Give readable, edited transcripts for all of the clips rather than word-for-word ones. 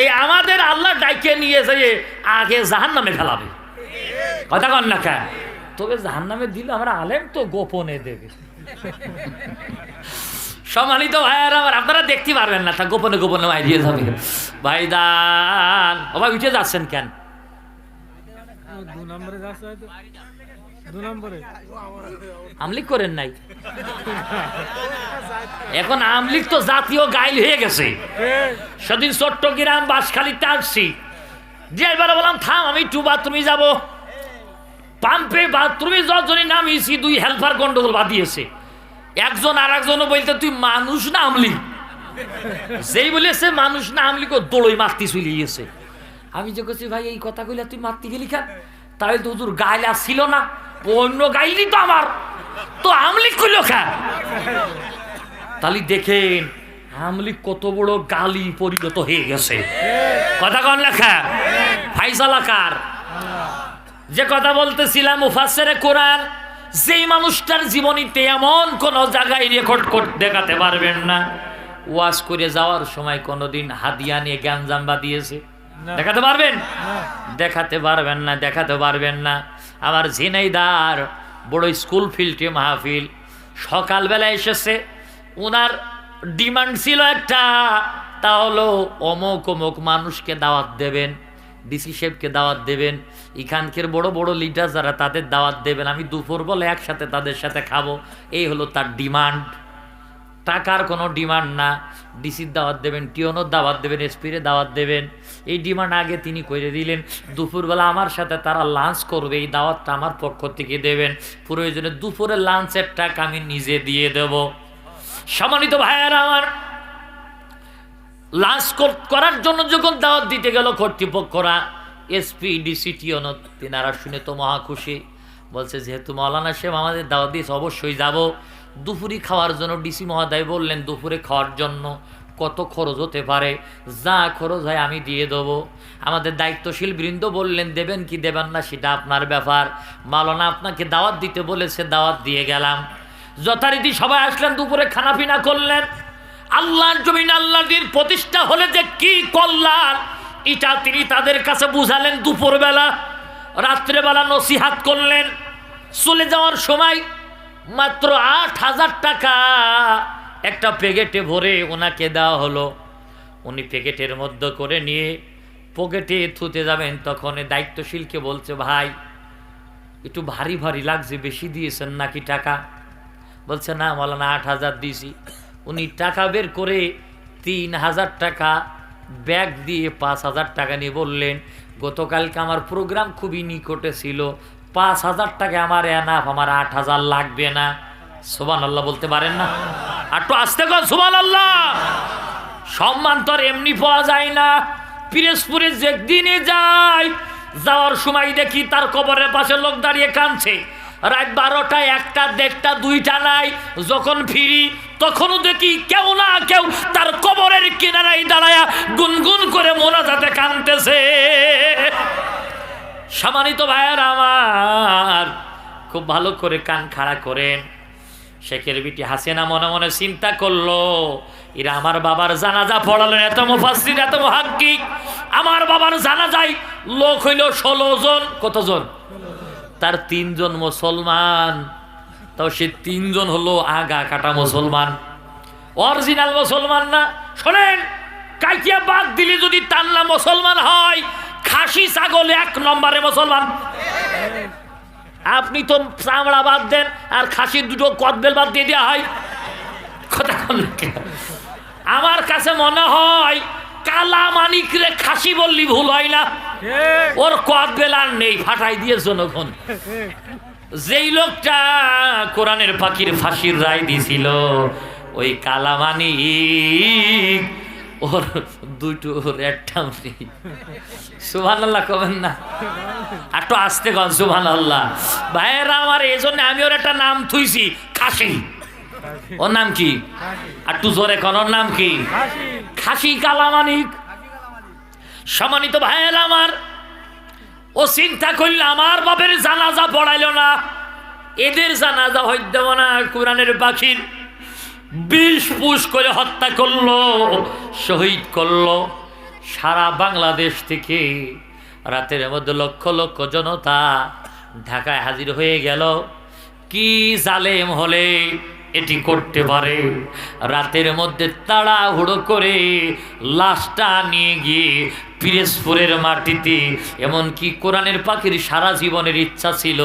এই আমাদের আল্লাহ ডাইকে নিয়ে যে আগে জাহান্নামে ফেলাবে। কথা কন না কেন? তবে জাহান্নামে দিলে আমরা আলেম তো গোপনে দেবে। সম্মানিত ভাইয়ারা আমার, আপনারা দেখতে পারবেন না, তা গোপনে গোপনে মাইরিয়ে যাবে। ভাইদান ও ভাই উঠে যাচ্ছেন কেন? আমলিক করেন নাই? এখন আমলিক তো জাতীয় গাইল হয়ে গেছে। সেদিন চট্টগ্রাম বাঁশখালীতে আসছি, যে এবার বললাম থাম আমি একটু বাথরুমে যাবো। পাম্পে বাথরুমে যতজনই নামিয়েছি, 2 হেল্পার গন্ডগোল বাঁধিয়েছে। একজন আর একজনও বলতে তুই মানুষ না আমলি, যেই বলেছে মানুষ না আমলি দোড়ই মারতে চলে গিয়েছে। আমি যে করছি ভাই এই কথা কইলে তুই মারতে গেলি কেন? তাহলে তো হুজুর গাইল আসছিল না, অন্য গাইলি তো আমার, তো আমলি কইল কেন? তাহলে দেখেন আমলি কত বড় গালি পরিণত হয়ে গেছে। কথা কন লেখা ফাইসালাকার যে কথা বলতেছিলাম, মুফাসসিরে কোরআন যেই মানুষটার জীবনীতে এমন কোন জায়গায় রেকর্ড দেখাতে পারবেন না, ওয়াজ করে যাওয়ার সময় কোনোদিন হাদিয়া নিয়ে গ্যাঞ্জাম বাঁধিয়েছে, দেখাতে পারবেন? দেখাতে পারবেন না, দেখাতে পারবেন না। আমার ঝিনাইদার বড় স্কুল ফিল্ডে মাহফিল, সকালবেলা এসেছে, ওনার ডিমান্ড ছিল একটা, তা হলো অমুক অমুক মানুষকে দাওয়াত দেবেন, ডিসি সাহেবকে দাওয়াত দেবেন, এখানকার বড় বড় লিডার যারা তাদের দাওয়াত দেবেন, আমি দুপুর বলে একসাথে তাদের সাথে খাবো, এই হলো তার ডিমান্ড। টাকার কোনো ডিমান্ড না, ডিসির দাওয়াত দেবেন, টিওনোর দাওয়াত দেবেন, এসপির দাওয়াত দেবেন, এই ডিমান্ড আগে তিনি করে দিলেন। দুপুরবেলা আমার সাথে তারা লাঞ্চ করবে, এই দাওয়াতটা আমার পক্ষ থেকে দেবেন, প্রয়োজনে দুপুরে লাঞ্চের টাকা আমি নিজে দিয়ে দেব। সম্মানিত ভাইয়েরা আমার, লাঞ্চ করার জন্য যখন দাওয়াত দিতে গেল কর্তৃপক্ষরা, এসপি ডিসি টিওনো, তেনারা শুনে তো মহা খুশি, বলছে যেহেতু মাওলানা সাহেব আমাদের দাওয়াত দিয়েছে অবশ্যই যাব। দুপুরে খাওয়ার জন্য ডিসি মহোদয় বললেন দুপুরে খাওয়ার জন্য কত খরচ হতে পারে, যা খরচ হয় আমি দিয়ে দেবো। আমাদের দায়িত্বশীল বৃন্দ বললেন দেবেন কি দেবেন না সেটা আপনার ব্যাপার, মাওলানা আপনাকে দাওয়াত দিতে বলেছে, দাওয়াত দিয়ে গেলাম। যথারীতি সবাই আসলেন, দুপুরে খানাপিনা করলেন। আল্লাহর জমিন আল্লাহর দ্বীন প্রতিষ্ঠা হলে যে কি কল্যাণ, এটা তিনি তাদের কাছে বুঝালেন দুপুরবেলা। রাত্রেবেলা নসিহাত করলেন। চলে যাওয়ার সময় মাত্র 8,000 টাকা একটা প্যাকেটে ভরে ওনাকে দেওয়া হলো। উনি প্যাকেটের মধ্যে করে নিয়ে পকেটে থুতে যাবেন, তখন দায়িত্বশীলকে বলছে ভাই একটু ভারী ভারী লাগছে, বেশি দিয়েছেন নাকি টাকা? বলছে না মাওলানা 8,000 দিয়েছি। উনি টাকা বের করে 3,000 টাকা ব্যাগ দিয়ে 5,000 টাকা নিয়ে বললেন গতকালকে আমার প্রোগ্রাম খুবই নিকটে ছিল, 5,000 টাকা আমার এনাফ, আমার 8,000 লাগবে না। সুবহানাল্লাহ বলতে পারেন না? আর তো আসতে কর সুবহানাল্লাহ। সম্মান তো আর এমনি পাওয়া যায় না। পিরোজপুরে যেদিনে যাই, যাওয়ার সময় দেখি তার কবরের পাশে লোক দাঁড়িয়ে কাঁদছে। রাত 12টা, 1টা, 1:30, 2টা নাই, যখন ফিরি তখনও দেখি কেউ না কেউ তার কবরের কিনারায় দাঁড়ায়া গুনগুন করে মোনাজাতে কাঁদতেছে। সম্মানিত ভাইয়েরা আমার, খুব ভালো করে কান খাড়া করেন। শেখের বিটি হাসিনা মনে মনে চিন্তা করলো, এরা আমার বাবার জানাজা পড়ালেন, এত মুফাসসির, এত মুহাক্কিক। আমার বাবার জানাজায় লোক হইল 16 জন। কতজন? তার 3 জন মুসলমান, তাও সে 3 জন হলো আগা কাটা মুসলমান, অরিজিনাল মুসলমান না। শোনেন, কাইকিয়া বাদ দিলে যদি তান্না মুসলমান হয়, খাসি ছাগল 1 নম্বরে মুসলমান। আপনি তো চামড়া বাদ দেন, আর খাসির 2টো কদবেল বাদ দিয়ে দেওয়া হয়। কথা আমার কাছে মনে হয় কালা মানিক রে খাসি বললি ভুল হয় না, ওর কদবেল আর নেই, ফাটাই দিয়ে জনগণ। যেই লোকটা কোরআনের পাখির ফাঁসির রায় দিছিল, ওই কালা মানিক, ওর 2টো রেডটাও নেই। সুবহানাল্লাহ কবেন না? আর তো আসতে কন সুবহানাল্লাহ। ভাইয়েরা আমার, এই জন্য আমি ওর একটা নাম থুইছি, খাসি। ওর নাম কি? আর তু জোরে কন, ওর নাম কি? খাসি কালা মানিক। সম্মানিত ভাইয়েরা আমার, ও চিন্তা করলে আমার বাপের জানাজা পড়াইল না, এদের জানাজা হইতে দেব না। কোরআনের পাখির 20 পুশ করে হত্যা করলো, শহীদ করলো। সারা বাংলাদেশ থেকে রাতের মধ্যে লক্ষ লক্ষ জনতা ঢাকায় হাজির হয়ে গেল। কি জালেম হলে এটি করতে পারে? রাতের মধ্যে তাড়াহুড়ো করে লাশটা নিয়ে গিয়ে পিরোজপুরের মাটিতে, এমনকি কোরআনের পাখির সারা জীবনের ইচ্ছা ছিল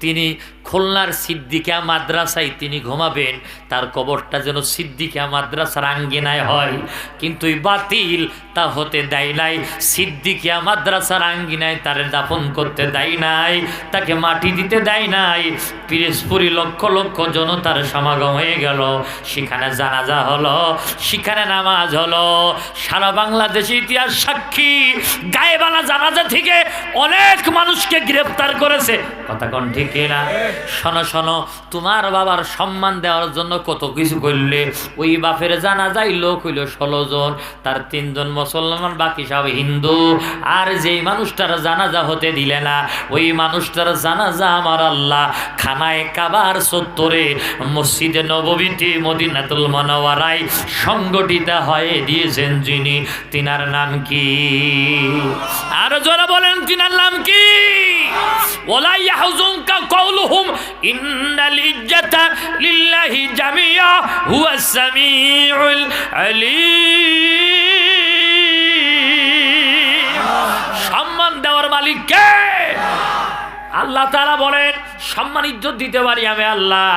তিনি খুলনার সিদ্দিকা মাদ্রাসায় তিনি ঘুমাবেন, তার কবরটা যেন সিদ্দিকা মাদ্রাসার আঙ্গিনায় হয়, কিন্তু এই বাতিল তা হতে দেয় নাই। সিদ্দিকা মাদ্রাসার আঙ্গিনায় তার দাফন করতে দেয় নাই, তাকে মাটি দিতে দেয় নাই। পিরোজপুরে লক্ষ লক্ষ জনতার সমাগম হয়ে গেল, সেখানে জানাজা হলো, সেখানে নামাজ হলো। সারা বাংলাদেশের ইতিহাস সাক্ষী, গায়েবালা জানাজা থেকে অনেক মানুষকে গ্রেফতার করেছে। কথা কোন ঠিক না? শোনো শোনো, তোমার বাবার সম্মান দেওয়ার জন্য কত কিছু করলে। ওই বাপের জানাজায় লোক হইল 16 জন, তার 3 জন মুসলমান, বাকি সব হিন্দু। আর যেই মানুষটার জানাজা হতে দিলে না, ওই মানুষটার জানাজা আমার আল্লাহ খানায় কাবার চত্বরে মসজিদে নববীতে মদিনাতুল মুনাওয়ারায় সংগঠিত হয়ে দিয়েছেন যিনি, তিনার নাম কি? আর যারা বলেন তিনার নাম কি? ওয়ালা ইয়াহজুনকা কাউলুহুম ইন্নাল ইজ্জাতা লিল্লাহি জামিয়া হুয়াস সামিউল আলীম। সম্মান দেওয়ার মালিক কে? আল্লাহ তাআলা বলেন সম্মান ইজ্জত দিতে পারি আমি আল্লাহ।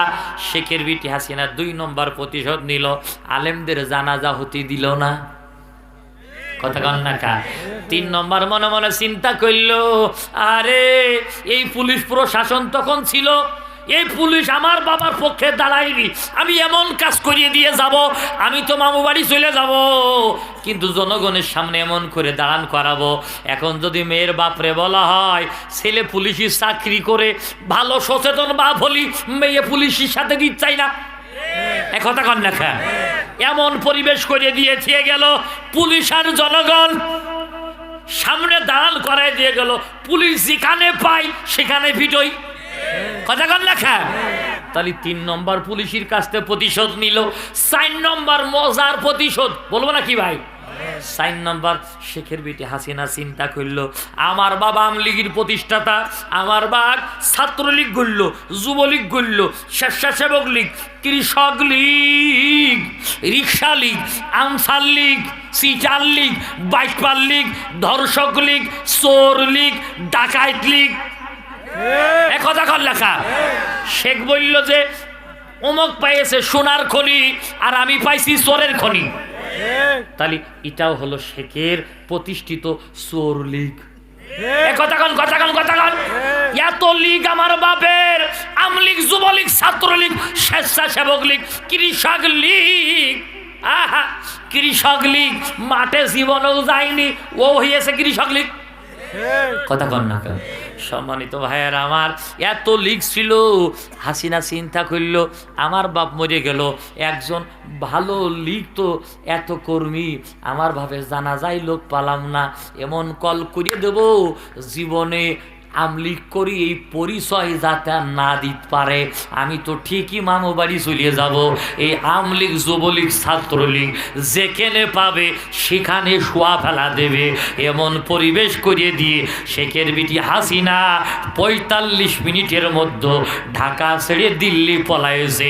শেখের বিটি হাসিনা 2 নম্বর প্রতিশোধ নিল, আলেমদের জানাজা হতে দিল না। কথা কন না কা? 3 নম্বর মনে মনে চিন্তা করলো, আরে এই পুলিশ প্রশাসন তখন ছিল, এই পুলিশ আমার বাবার পক্ষে দাঁড়ায়নি, আমি এমন কাজ করিয়ে দিয়ে যাব, আমি তো মামু বাড়ি চলে যাব, কিন্তু জনগণের সামনে এমন করে দাঁড়ান করাবো। এখন যদি মেয়ের বাপরে বলা হয় ছেলে পুলিশি চাকরি করে, ভালো সচেতন বাপ হলি মেয়ে পুলিশের সাথে দিতে চাই না। কথা কন না খা? এমন পরিবেশ করে দিয়েছে গেল, পুলিশ আর জনগণ সামনে দাঁড়ান করাই দিয়ে গেল, পুলিশ যেখানে পাই সেখানে ভিড়ই। কথা কন না খা? তাহলে 3 নম্বর পুলিশের কাছ থেকে প্রতিশোধ নিল। 4 নম্বর মজার প্রতিশোধ বলবো না কি ভাই? 4 নম্বর শেখের বিটি হাসিনা চিন্তা করলো, আমার বাবা আওয়ামী লীগের প্রতিষ্ঠাতা, আমার বাপ ছাত্রলীগ গড়ল, যুবলীগ গড়ল, স্বেচ্ছাসেবক লীগ, কৃষক লীগ, রিক্সা লীগ, আনসার লীগ, সিটার লীগ, বাইকপাল লীগ, ধর্ষক লীগ, চোর লীগ, ডাকাইত লীগ। কথা কর লেখা। শেখ বলল যে অমুক পাইছে সোনার খনি আর আমি পাইছি চোরের খনি। তাহলে এটাও হলো শেখের প্রতিষ্ঠিত চোর লীগ। কথা কন, কথা কন, কথা কন। এত লীগ আমার বাপের, আওয়ামী লীগ, যুবলীগ, ছাত্রলীগ, স্বেচ্ছাসেবক লীগ, কৃষক লীগ। আহা, কৃষক লীগ মাঠে জীবনেও যায়নি, ও হয়েছে কৃষক লীগ। কথা কন না কেন? সম্মানিত ভাইয়ের আমার, এত লীগ ছিল। হাসিনা চিন্তা করল, আমার বাপ মরে গেল, একজন ভালো লীগ তো এত কর্মী, আমার ভাবে জানা যায় লোক পালাম না, এমন কল করিয়ে দেব জীবনে আমলিগ করি এই পরিচয় যাতে না দিতে পারে। আমি তো ঠিকই মামু বাড়ি চলিয়ে যাব। এই আমলিগ, যুবলীগ, ছাত্রলীগ যেখানে পাবে সেখানে শোয়া ফেলা দেবে, এমন পরিবেশ করিয়ে দিয়ে শেখের বিটি হাসিনা 45 মিনিটের মধ্যে ঢাকা ছেড়ে দিল্লি পলাইছে।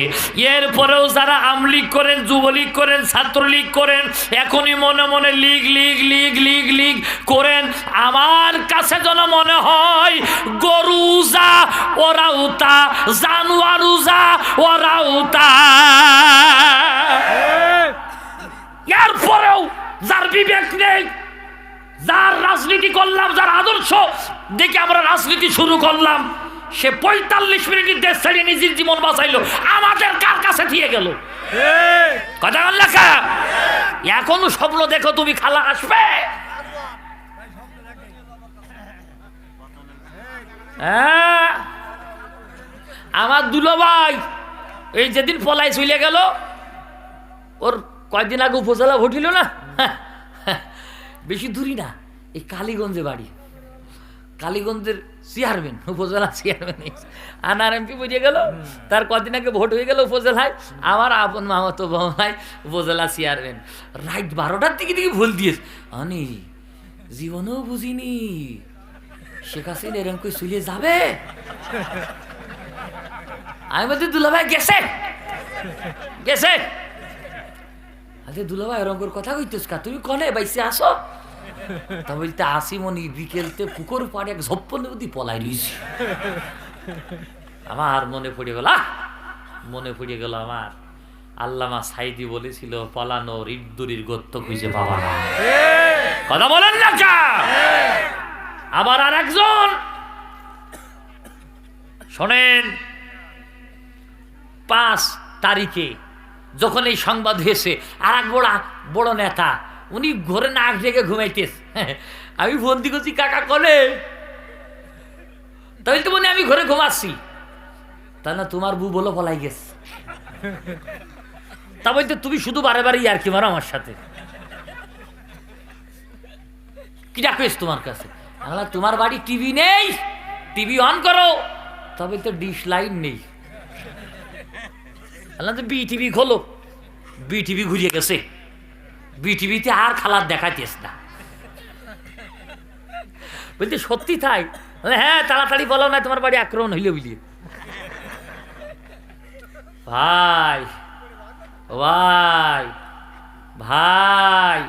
এরপরেও যারা আমলিগ করেন, যুবলীগ করেন, ছাত্রলীগ করেন, এখনই মনে মনে লীগ লীগ লীগ লীগ লীগ করেন, আমার কাছে যেন মনে হয় গরুজা ওরাউতা, জানুয়ারুজা ওরাউতা। এরপরেও যার বিবেক নেই, যার রাজনীতি করলাম, যার আদর্শ দেখে আমরা রাজনীতি শুরু করলাম, সে 45 মিনিটের দেশ ছেড়ে নিজের জীবন বাঁচাইলো, আমাদের কার কাছে দিয়ে গেল? কথা বল লেখা। এখনো স্বপ্ন দেখো তুমি খালা আসবে? আমার দুলো ভাই এই যেদিন পলাই চলে গেল, ওর কয়েকদিন আগে উপজেলা ভোটিল না, বেশি দূরই না, এই কালীগঞ্জে বাড়ি, কালীগঞ্জের চেয়ারম্যান, উপজেলা চেয়ারম্যান আনার এমপি বুঝে গেল, তার কদিন আগে ভোট হয়ে গেল উপজেলায়, আমার আপন মামাতো ভাই উপজেলা চেয়ারম্যান। রাত 12টার দিকে ভুল দিয়েছে, আনি জীবনেও বুঝিনি শেখ হাসিনা এরকম করে চলে যাবে। আমি বলতে দুলাভাই গেছে গেছে। আরে দুলাভাই এরকম করে কথা কইতেছ কা, তুমি কনে বাইসে আসো? তা বলতে আসি মনি বিকেলতে পুকুর পাড়ে এক ঝপ্পন নদী পলাই রয়েছি। আমার মনে পড়ে গেল আমার আল্লামা সাইদি বলেছিল, পলানো ইদ্দুরির গর্ত খুঁজে পাওয়া না। কথা বলেন না কা? আবার আর একজন শোনেন, 5 তারিখে যখন এই সংবাদ হয়েছে, আর এক বড় নেতা উনি ঘরে নাক জেগে ঘুমাইতেস। আমি বন্দি করছি কাকা কলে, তাহলে তো মনে আমি ঘরে ঘুমাচ্ছি। তা না তোমার বউ বলো পলাই গেছে। তা বলতে তুমি শুধু বারে বারে আর কি মারো আমার সাথে, কি ডাকেছ তোমার কাছে? তোমার বাড়ি টিভি নেই, টিভি অন করো। তবে তো ডিশ লাইন নেই। বিটিভি খোলো, বিটিভি ঘুরিয়ে গেছে, বিটিভিতে আর খালার দেখাইতেস না। বলতে সত্যি তাই? হ্যাঁ তাড়াতাড়ি বলো না তোমার বাড়ি আক্রমণ হইলে বুঝলি। ভাই ভাই ভাই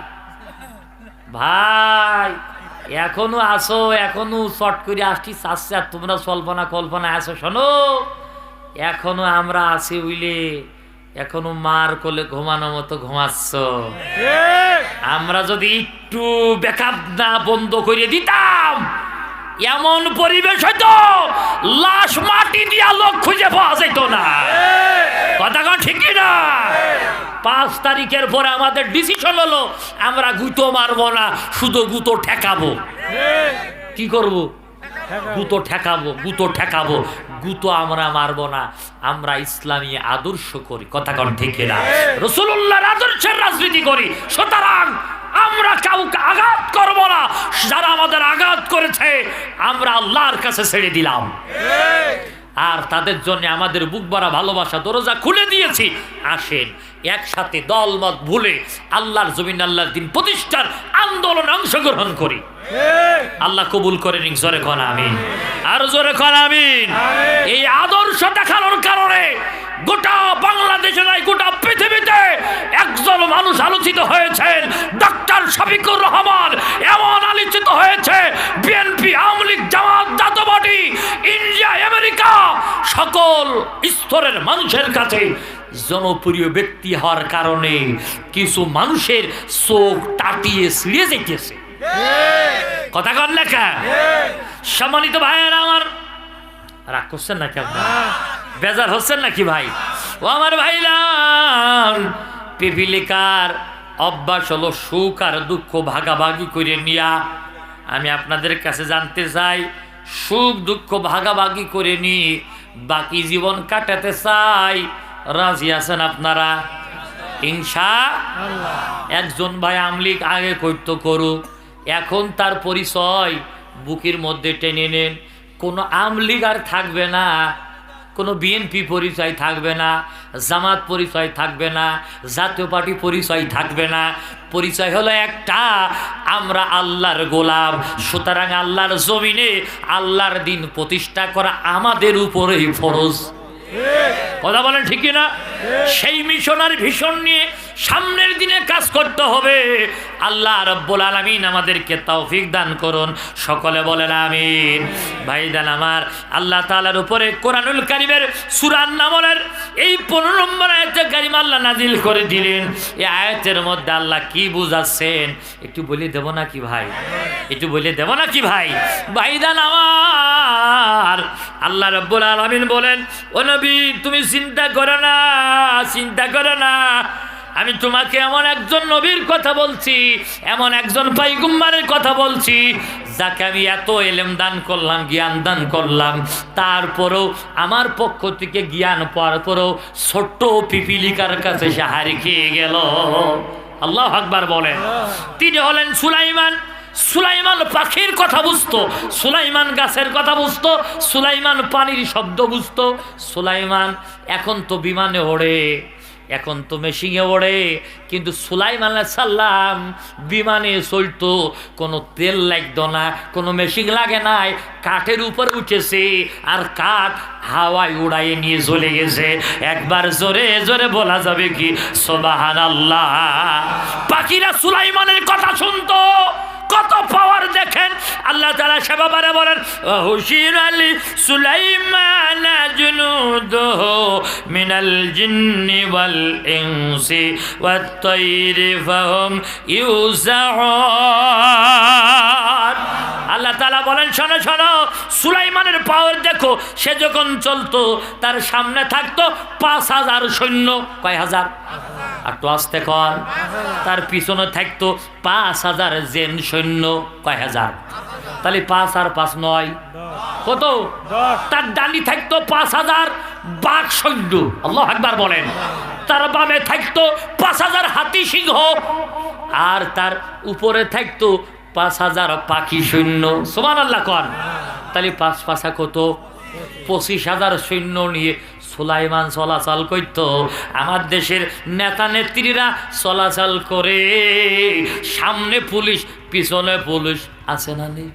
ভাই এখনো আসো, এখনো শর্ট করে আসছি চাচ্ছে, আর তোমরা কল্পনা আসো। শোনো, এখনো আমরা আছি বুঝলে, এখনো মার কোলে ঘুমানো মতো ঘুমাচ্ছ। আমরা যদি একটু ব্যাকআপ না বন্ধ করে দিতাম, এমন পরিবেশ হইতো লাশ মাটি দিয়া লোক খুঁজে পাওয়া যেত না। কথা কন ঠিক না? 5 তারিখের পরে আমাদের ডিসিশন হলো, আমরা গুঁতো মারবো না, শুধু গুঁতো ঠেকাবো। কি করব? গুঁতো ঠেকাবো। গুঁতো আমরা মারবো না, আমরা ইসলামী আদর্শ করি। কথা কন ঠিক না? রাসূলুল্লাহর আদর্শের রাজনীতি করি। সুতরাং আমরা কাউকে আঘাত করব না, যারা আমাদের আঘাত করেছে আমরা আল্লাহর কাছে ছেড়ে দিলাম। আর তাদের জন্য আমাদের বুক ভরা ভালোবাসা দরজা খুলে দিয়েছি। আসেন একসাথে দলমত ভুলে আল্লাহর জমিন, আল্লাহর দিন প্রতিষ্ঠার আন্দোলনে অংশগ্রহণ করি। আল্লাহ কবুল করে নিন। জোরে কোন আমিন, আর জোরে কোন আমিন। এই আদর্শ দেখানোর কারণে গোটা বাংলাদেশে নাই, গোটা পৃথিবীতে একজন মানুষ আলোচিত হয়েছেন, ডক্টর শফিকুর রহমান। এমন আলোচিত হয়েছে বিএনপি, আওয়ামী লীগ, জামাত, জাতীয়তাবাদী, ইন্ডিয়া, আমেরিকা, সকল স্তরের মানুষের কাছে জনপ্রিয় ব্যক্তি হওয়ার কারণে কিছু মানুষের চোখ টাটিয়ে ছিঁড়ে যেতেছে। কথা কন লেখা। সম্মানিত ভাইয়েরা আমার, রাগ করছেন না কেমন? বেজার হচ্ছেন নাকি ভাই? ও আমার ভাইলাম, পিপিলিকার অভ্যাস হলো সুখ আর দুঃখ ভাগাভাগি করে নিয়া। আমি আপনাদের কাছে জানতে চাই, সুখ দুঃখ ভাগাভাগি করে নি বাকি জীবন কাটাতে চাই, রাজি আছেন আপনারা? ইনশাআল্লাহ। একজন ভাই আমলিক আগে করতো করুক, এখন তার পরিচয় বুকের মধ্যে টেনে নেন। কোনো আমলিগ আর থাকবে না, কোনো বিএনপি পরিচয় থাকবে না, জামাত পরিচয় থাকবে না, জাতীয় পার্টি পরিচয় থাকবে না। পরিচয় হলো একটা, আমরা আল্লাহর গোলাম। সুতরাং আল্লাহর জমিনে আল্লাহর দিন প্রতিষ্ঠা করা আমাদের উপরেই ফরজ। কথা বলেন ঠিক না? সেই মিশনারি ভীষণ নিয়ে সামনের দিনে কাজ করতে হবে। আল্লাহ রাব্বুল আলামিন আমাদেরকে তৌফিক দান করুন, সকলে বলেন আমিন। ভাইদান আমার, আল্লাহ তাআলার উপরে কোরআনুল কারীমের সূরা আন-নামলের এই 15 নম্বর আয়াতে কারীমা আল্লাহ নাজিল করে দিলেন। এই আয়াতের মধ্যে আল্লাহ কি বুঝাচ্ছেন একটু বলে দেব নাকি ভাই? একটু বলে দেব নাকি ভাই? ভাইদান আমার, আল্লাহ রাব্বুল আলামিন বলেন, ও নবী তুমি চিন্তা করো না, আমি তোমাকে এমন একজন নবীর কথা বলছি, এমন একজন পয়গম্বরের কথা বলছি, যাকে আমি এত ইলম দান করলাম, জ্ঞান দান করলাম, তারপরেও আমার পক্ষ থেকে জ্ঞান পাওয়ার পরেও ছোট্ট পিপিলিকার কাছে সে হারিয়ে খেয়ে গেল। আল্লাহু আকবার বলেন। তিনি হলেন সুলাইমান। সুলাইমান পাখির কথা বুঝতো, সুলাইমান গাছের কথা বুঝতো, সুলাইমান পানির শব্দ বুঝতো। সুলাইমান এখন তো বিমানে ওড়ে, এখন তো মেশিনে ওড়ে, কিন্তু সুলাইমান আলাইহিস সালাম বিমানে চলতো, কোনো তেল লাগতো না, কোনো মেশিন লাগে নাই, কাঠের উপর উঠেছে আর কাঠ হাওয়ায় উড়াইয়ে নিয়ে চলে গেছে। একবার জোরে জোরে বলা যাবে কি সুবহানাল্লাহ। পাখিরা সুলাইমানের কথা শুনতো, কত পাওয়ার দেখেন। আল্লাহ তাআলা সে ব্যাপারে বলেন হুশির আলী সুলাইমান জুনুদুহু মিনাল জিন্নি ওয়াল ইনসি ওয়াত তায়রি ফাহুম ইউজাউন। আল্লাহ তাআলা বলেন শোনো শোনো, সুলাইমানের পাওয়ার দেখো। সে যখন চলতো তার সামনে থাকতো 5000 সৈন্য। কয় হাজার? আর তো আসতে কর। তার পিছনে থাকতো 5000 জেন সৈন্য। কয় হাজার? তাহলে 5 আর 5 9 কত? তার ডানি থাকতো 5000 বাঘ সৈন্য। আল্লাহু আকবার বলেন। তার বামে থাকতো 5000 হাতি সিংহ, আর তার উপরে থাকতো 5000 পাখি সৈন্য। সুবহানাল্লাহ কোন। তাহলে 5 5 কত? 25000 সৈন্য নিয়ে সুলাইমান চলাচল করত। আমার দেশের নেতা নেত্রীরা চলাচল করে, সামনে পুলিশ পিছনে পুলিশ, আছে না নেই?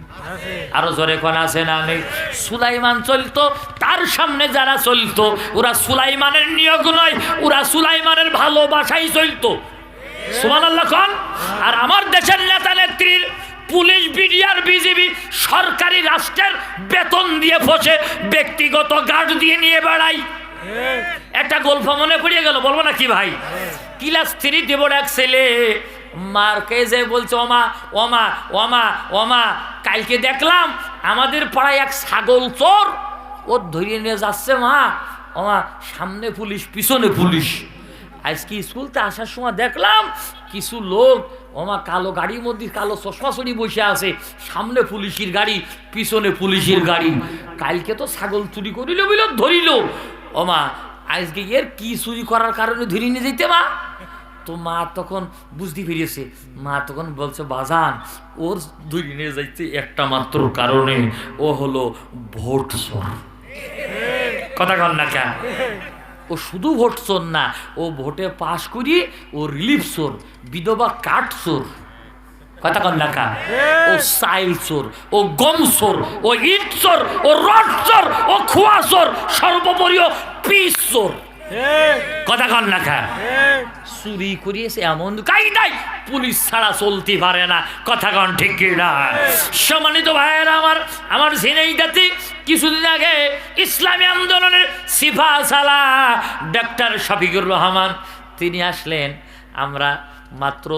আরো জোরে কোন আছে না নেই? সুলাইমান চলতো, তার সামনে যারা চলতো ওরা সুলাইমানের নিয়োগ নয়, ওরা সুলাইমানের ভালোবাসাই চলতো। সুবহানাল্লাহ কোন। আর আমার দেশের নেতা নেত্রীর পুলিশ, বিডিআর, বিজিবি সরকারি রাষ্ট্রের বেতন দিয়ে বসে ব্যক্তিগত গার্ড দিয়ে নিয়ে বেড়াই। একটা গল্প মনে পড়িয়ে গেল, বলবো না কি ভাই? ক্লাস 3 দেবো এক ছেলে মারকে যে বলছে ওমা ওমা ওমা ওমা, কালকে দেখলাম আমাদের পাড়ায় এক ছাগল চোর, ও ধরিয়ে নিয়ে যাচ্ছে মা। ওমা সামনে পুলিশ পিছনে পুলিশ। আজকে স্কুলতে আসার সময় দেখলাম কিছু লোক ওমা কালো গাড়ির মধ্যে কালো চশমা চড়ি বসে আছে, সামনে পুলিশের গাড়ি পিছনে পুলিশের গাড়ি। কালকে তো ছাগল চুরি করিল বিল ধরিল। ওমা আজকে এর কি চুরি করার কারণে ধরে নিয়ে যেতে মা? তো মা তখন বুঝতে পেরেছে। মা তখন বলছে বাজান, ওর ধরে নিয়ে যাইতে একটা মাত্র কারণে, ও হলো ভোট চোর। কথা কন না কেন? ও শুধু ভোট চোর না, ও ভোটে পাশ করিয়ে ও রিলিফ চোর, বিধবা কাঠ চোর। কথা কন না কেন? ও চাইল চোর, ও গম চোর, ও ইট চোর, ও রড চোর, ও খোয়া চোর, সর্বোপরি ও পিস চোর। কথা কন না কেন? চুরি করিয়েছে এমন কায়দায় পুলিশ ছাড়া চলতে পারে না। কথা কন ঠিক কি না? সম্মানিত ভাইয়েরা আমার, আমার ঝিনাইদহে কিছুদিন আগে ইসলামী আন্দোলনের সিফা সালা ডক্টর শফিকুর রহমান তিনি আসলেন। আমরা মাত্র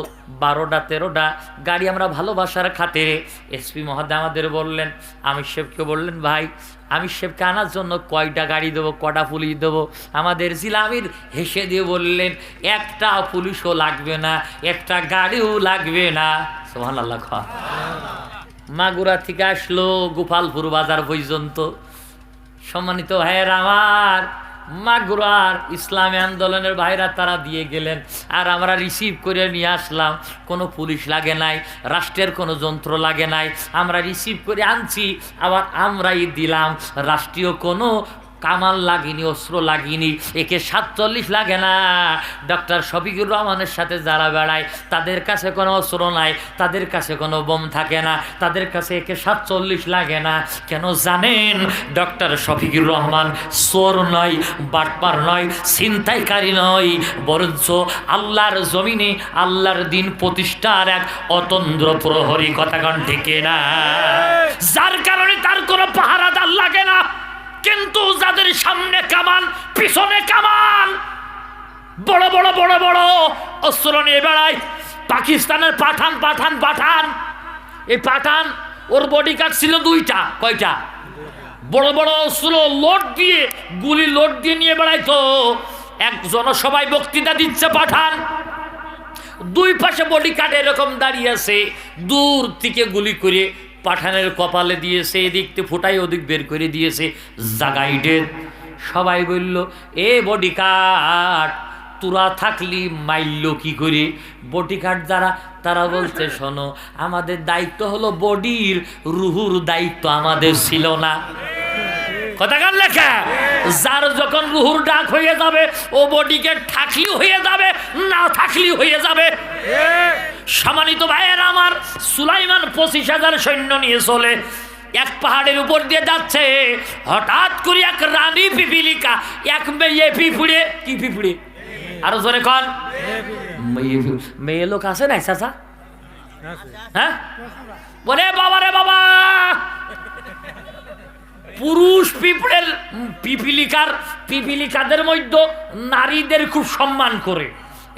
12টা-13টা গাড়ি আমরা ভালোবাসার খাতিরে এসপি মহোদয় আমাদের বললেন, আমির সাহেবকে বললেন ভাই আমির সাহেবকে আনার জন্য কয়টা গাড়ি দেবো, কটা পুলিশ দেবো? আমাদের জিলা আমির হেসে দিয়ে বললেন একটা পুলিশও লাগবে না, একটা গাড়িও লাগবে না। সুবহানাল্লাহ। মাগুরা থেকে আসলো গোপালপুর বাজার পর্যন্ত। সম্মানিত ভাইয়েরা আমার, মাগুরার ইসলামী আন্দোলনের ভাইরা তারা দিয়ে গেলেন, আর আমরা রিসিভ করে নিয়ে আসলাম। কোনো পুলিশ লাগে নাই, রাষ্ট্রের কোনো যন্ত্র লাগে নাই, আমরা রিসিভ করে আনছি, আবার আমরাই দিলাম। রাষ্ট্রীয় কোনো কামাল লাগিনি, অস্ত্র লাগিনি, একে 47 লাগে না। ডক্টর শফিকুর রহমানের সাথে যারা বেড়ায় তাদের কাছে কোনো অস্ত্র নাই, তাদের কাছে কোনো বোম থাকে না, তাদের কাছে একে 47 লাগে না। কেন জানেন? ডক্টর শফিকুর রহমান চোর নয়, বাটপার নয়, ছিনতাইকারী নয়, বরঞ্চ আল্লাহর জমিনে আল্লাহর দিন প্রতিষ্ঠার এক অতন্দ্র প্রহরী। কথা কন ঠিক না? যার কারণে তার কোনো পাহারাদার লাগে না। কিন্তু যাদের সামনে কামান পিছনে কামান, বড় বড় বড় বড় অস্ত্র নিয়ে বেড়ায়, পাকিস্তানের পাঠান পাঠান পাঠান। এই পাঠান ওর বডি গার্ড ছিল 2টা। কয়টা? বড় বড় অস্ত্র লোড দিয়ে, গুলি লোড দিয়ে নিয়ে বেড়াইতো। এক জনসভায় বক্তৃতা দিচ্ছে পাঠান, 2 পাশে বডি গার্ড এরকম দাঁড়িয়ে আছে, দূর থেকে গুলি করে পাঠানের কপালে দিয়েছে, এদিক থেকে ফুটাই ওদিক বের করে দিয়েছে। জাগাইডের সবাই বলল এ বডিগার্ড তোরা থাকলি মাইল কি করে? বডিগার্ড যারা তারা বলছে শোনো, আমাদের দায়িত্ব হলো বডির, রুহুর দায়িত্ব আমাদের ছিল না। কথা কান লেখা, যার যখন রুহুর ডাক হয়ে যাবে ও বডিকে থাকলেও হয়ে যাবে, না থাকলেও হয়ে যাবে। সম্মানিত ভাইয়েরা আমার, সুলাইমান 25,000 সৈন্য নিয়ে চলে এক পাহাড়ের উপর দিয়ে যাচ্ছে। হঠাৎ করে এক রানী পিপিলিকা, এক মেয়ে পিঁপড়ে, কি পিঁপড়ে আরো জোরে কন, মেয়ে লোক আছে নাই চাচা? হ্যাঁ, বলে বাবা রে বাবা, পুরুষ পিপিলিকাদের মধ্যে নারীদের খুব সম্মান করে।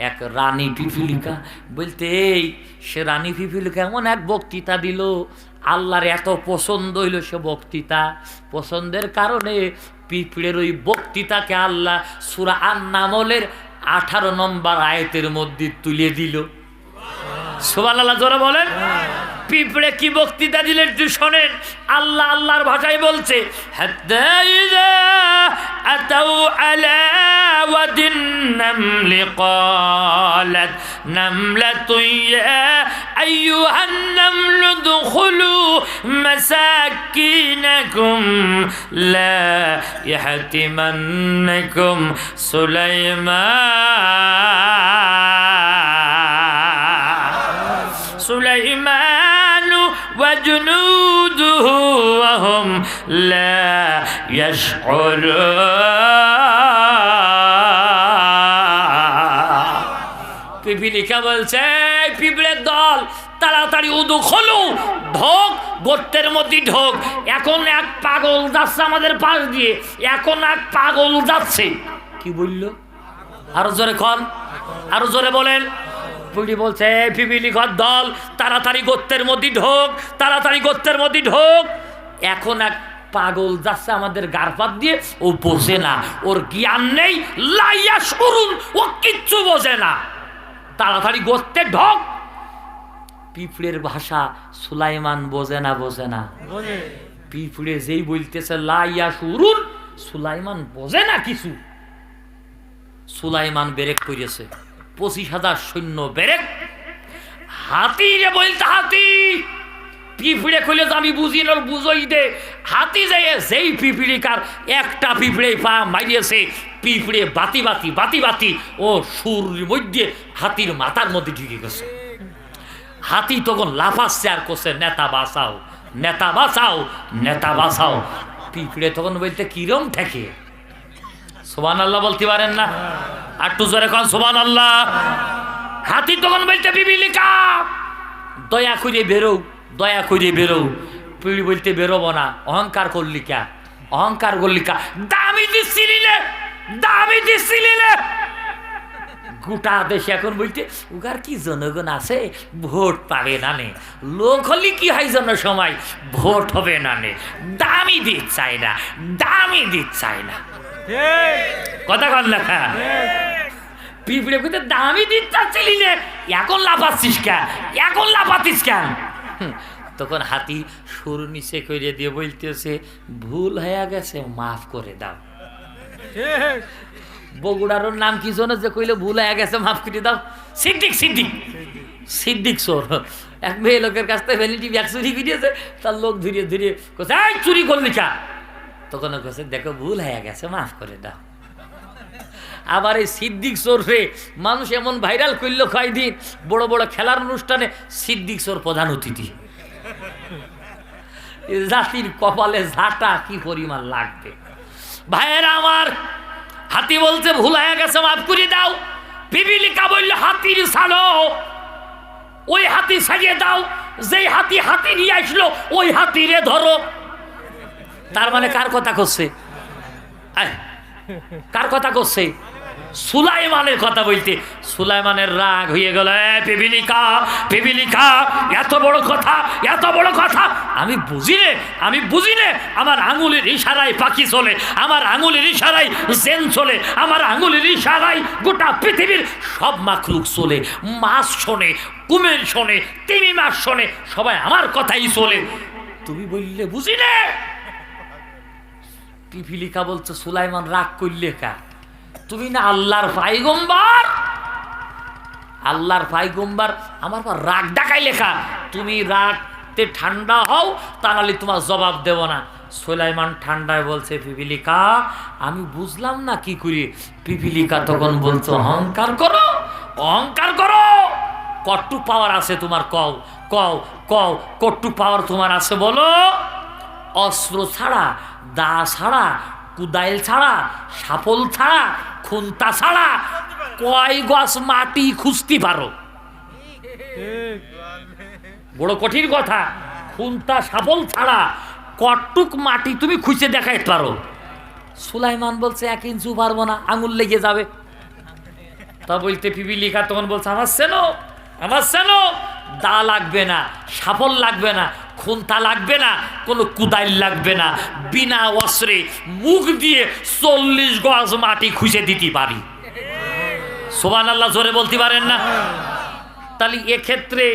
এক রানী পিপিলিকা বলতে, এই সে রানী পিপিলিকা এমন এক বক্তৃতা দিল, আল্লাহর এত পছন্দ হইল সে বক্তৃতা। পছন্দের কারণে পিঁপড়ের ওই বক্তৃতাকে আল্লাহ সূরা আন-নামলের 18 নম্বর আয়াতের মধ্যে তুলে দিল। সুবহানাল্লাহ, জোরে বলেন। পিঁপড়ে কি বক্তৃতা দিলেন একটু শোনেন। আল্লাহ আল্লাহর ভাষায় বলছে, হাত্তা ইযা আতাউ আলা ওয়াদিন নামলি ক্বালাত নামলাতুন ইয়া আইয়ুহান নামলু দুখুলু মাসাকিনাকুম লা ইয়াহতিমান্নাকুম সুলাইমান وجنوده وهم لا يشعرون। পিপিলিকা বলছে, পিঁপড়ের দল তাড়াতাড়ি উদু খোলো, ঢোক, গর্তের মধ্যে ঢোক। এখন এক পাগল যাচ্ছে আমাদের পাশ দিয়ে, এখন এক পাগল যাচ্ছে। কি বলল? আরো জোরে কন, আরো জোরে বলেন। বুড়ি বলছে, পিপিলিকার দল তাড়াতাড়ি গর্তের মধ্যে ঢোক, তাড়াতাড়ি গর্তের মধ্যে ঢোক। এখন এক পাগল যাচ্ছে আমাদের গারপাত দিয়ে, ও বোঝে না, ওর জ্ঞান নেই, লাইয়া শুরুন, ও কিচ্ছু বোঝে না, তাড়াতাড়ি গর্তে ঢোক। পিঁপড়ের ভাষা সুলাইমান বোঝে না, বোঝে না। পিঁপড়ে যেই বলতেছে লাইয়া শুরুন, সুলাইমান বোঝে না কিছু। সুলাইমান বেরেক করেছে, 25,000 সৈন্য বেরেক। হাতি রে বলতে হাতি, পিঁপড়ে কইলে আমি বুঝি না, বুঝই দে। হাতি যায় যেই পিঁপড়িকার একটা পিঁপড়ে পা মারিয়েছে, পিঁপড়ে বাতি বাতি বাতি বাতি ও সুরের মধ্যে হাতির মাথার মধ্যে ঢুকে গেছে। হাতি তখন লাফাচ্ছে আর করছে, নেতা বাঁচাও, নেতা বাঁচাও, নেতা বাঁচাও। পিঁপড়ে তখন বলতে কিরম ঠেকে, সুবহানাল্লাহ বলতে পারেন না? একটু জোরে কন সুবহানাল্লাহ। হাতি তখন বলতে, পিপিলিকা দয়া করে বেরো, দয়া করে বেরো। পিঁপড়ে বলতে, বেরোবো না। অহংকার করলি কা, অহংকার করলি কা, দামি দিচ্ছিলি নে, দামি দিচ্ছিলি নে। গোটা দেশে এখন বলতে, উগার কি জনগণ আছে, ভোট পাবে না নে, লোক হলে কি হয় জন সময়, ভোট হবে না নে, দামি দিতে চাই না, দামি দিতে চাই না। কথা কন লেখা। পিঁপড়ে কইতে, দামি দিতে চাচ্ছিলি নে, এখন লাফাচ্ছিস কেন, এখন লাফাচ্ছিস কেন? তখন হাতি সুর নিচে করে দিয়ে বলতেছে, ভুল হয়ে গেছে, মাফ করে দাও। বগুড়ার নাম কি শোনো যে কইলে ভুল হয়ে গেছে, মাফ করে দাও? সিদ্দিক, সিদ্দিক, সিদ্দিক চোর। এক মেয়ে লোকের কাছ থেকে ভ্যানিটি ব্যাগ চুরি করিয়েছে, তার লোক ধীরে ধীরে কোথায়, এই চুরি করলি কা? তখন কাছে, দেখো ভুল হয়ে গেছে, মাফ করে দাও। আবার এই সিদ্দিক চোর রে মানুষ এমন ভাইরাল করলো কয়দিন, বড় বড় খেলার অনুষ্ঠানে সিদ্দিক চোর প্রধান অতিথি। জাতির কপালে ঝাঁটা কি পরিমাণ লাগবে। ভাইয়েরা আমার, হাতি বলছে ভুল হয়ে গেছে, মাফ করে দাও। পিপিলিকা বলল, হাতির ছাড়ো, ওই হাতি ছাড়িয়ে দাও, যেই হাতি হাতি নিয়ে আসলো ওই হাতিরে ধরো। তার মানে কার কথা করছে? কার কথা করছে? সুলাইমানের কথা বলতে। সুলাইমানের রাগ হয়ে গেল, পিপিলিকা, পিপিলিকা, এত বড় কথা, এত বড় কথা আমি বুঝি রে, আমি বুঝি রে। আমার আঙুলের ইশারায় পাখি চলে, আমার আঙুলের ইশারায় জেন চলে, আমার আঙুলের ইশারায় গোটা পৃথিবীর সব মাখলুক চলে। মাছ শোনে, কুমির শোনে, তিমি মাছ শোনে, সবাই আমার কথাই চলে। তুমি বললে বুঝি রে। পিপিলিকা বলছে, সুলাইমান রাগ করলে কা? তুমি না আল্লাহর পয়গম্বর, আল্লাহর পয়গম্বর, আমার পর রাগ ডাকাই লেখা। তুমি রাগ আস্তে ঠান্ডা হও, তা নাহলে তোমার জবাব দেব না। সুলাইমান ঠান্ডায় বলছে, পিপিলিকা আমি বুঝলাম না কি করি। পিপিলিকা তখন বলছো, অহংকার করো, অহংকার করো, কট্টু পাওয়ার আছে তোমার, কও কও কও, কট্টু পাওয়ার তোমার আছে বলো। অস্ত্র ছাড়া, দা ছাড়া, কুদাইল ছাড়া, সাপল ছাড়া, খুন্তা ছাড়া কয় গজ মাটি খুঁজতে পারো? বড় কঠিন কথা। খুন্তা সাপল ছাড়া কটুক মাটি তুমি খুঁজে দেখাইতে পারো? সুলাইমান বলছে 1 ইঞ্চু পারবো না, আঙুল লেগে যাবে। তা বলতে পিপিলিকা তখন বলছে, আমার সেনো, আমার সেনো, দা লাগবে না, সাপল লাগবে না, খুন্তা লাগবে না, কোনো কুদাইল লাগবে না, বিনা অস্ত্রে মুখ দিয়ে 40 গজ মাটি খুঁজে দিতে পারি। সুবহানাল্লাহ জোরে বলতে পারেন না? তাহলে এক্ষেত্রে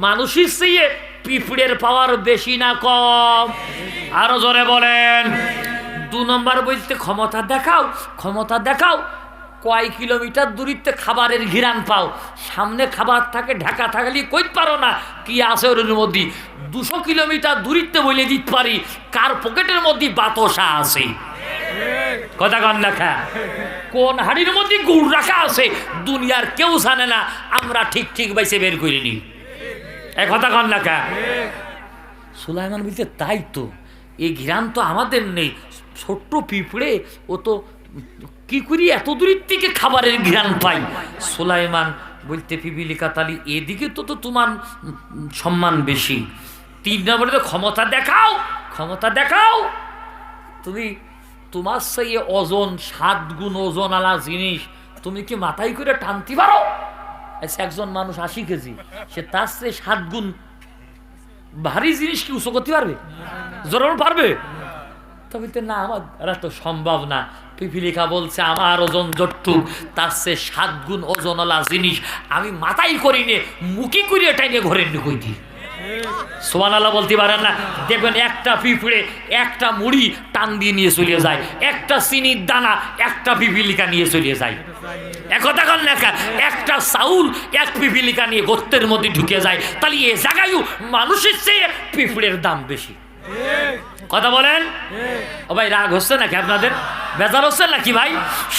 মানুষের চেয়ে পিঁপড়ের পাওয়ার বেশি না কম? আরো জোরে বলেন। 2 নম্বর বলতে ক্ষমতা দেখাও, ক্ষমতা দেখাও। কয় কিলোমিটার দূরত্বে খাবারের ঘিরান পাও, সামনে খাবার থাকে, ঢাকা থাকলে কইতে পারো না কি আছে ওর মধ্যে। 200 কিলোমিটার দূরত্বে বলে দিতে পারি কার পকেটের মধ্যে বাতাসা আছে। কথা কন না খা, কোন হাড়ির মধ্যে গুড় রাখা আছে দুনিয়ার কেউ জানে না, আমরা ঠিক ঠিক বাইসে বের করে নিই। এক কথা কন না খা। সুলাইমান বলছে, তাই তো, এই ঘিরান তো আমাদের নেই, ছোট্ট পিঁপড়ে ও তো কি করি এত দূরের থেকে খাবারের ঘিরান পাই। সুলাইমান বলতে, পিপিলিকা তালি এদিকে তো তোমার সম্মান বেশি। 3 নম্বরে তো ক্ষমতা দেখাও, ক্ষমতা দেখাও। তুমি তোমার সেই ওজন 7 গুণ ওজন আলা জিনিস তুমি কি মাথায় করে টানতে পারো? একজন মানুষ 80 কেজি, সে তার চেয়ে 7 গুণ ভারী জিনিস কি উঁচু করতে পারবে? জোরানো পারবে? তবে তো না, আমার এরা তো সম্ভব না। পিপিলিকা বলছে, আমার ওজন যতটুক তার চেয়ে 7 গুণ ওজনওয়ালা জিনিস আমি মাথায় করি নে, মুখি করিয়ে টাইনে ঘরে ঢুকই দিই। সুবহানাল্লাহ বলতে পারেন না? দেখবেন একটা পিঁপড়ে একটা মুড়ি টান দিয়ে নিয়ে চলে যায়, একটা চিনির দানা একটা পিপিলিকা নিয়ে চলে যায়। একথা কন না, একটা চাউল এক পিপিলিকা নিয়ে গর্তের মধ্যে ঢুকে যায়। তাহলে এ জায়গায়ও মানুষের চেয়ে পিঁপড়ের দাম বেশি। কথা বলেন। ও ভাই রাগ হচ্ছে নাকি আপনাদের? বেজার হচ্ছে নাকি ভাই?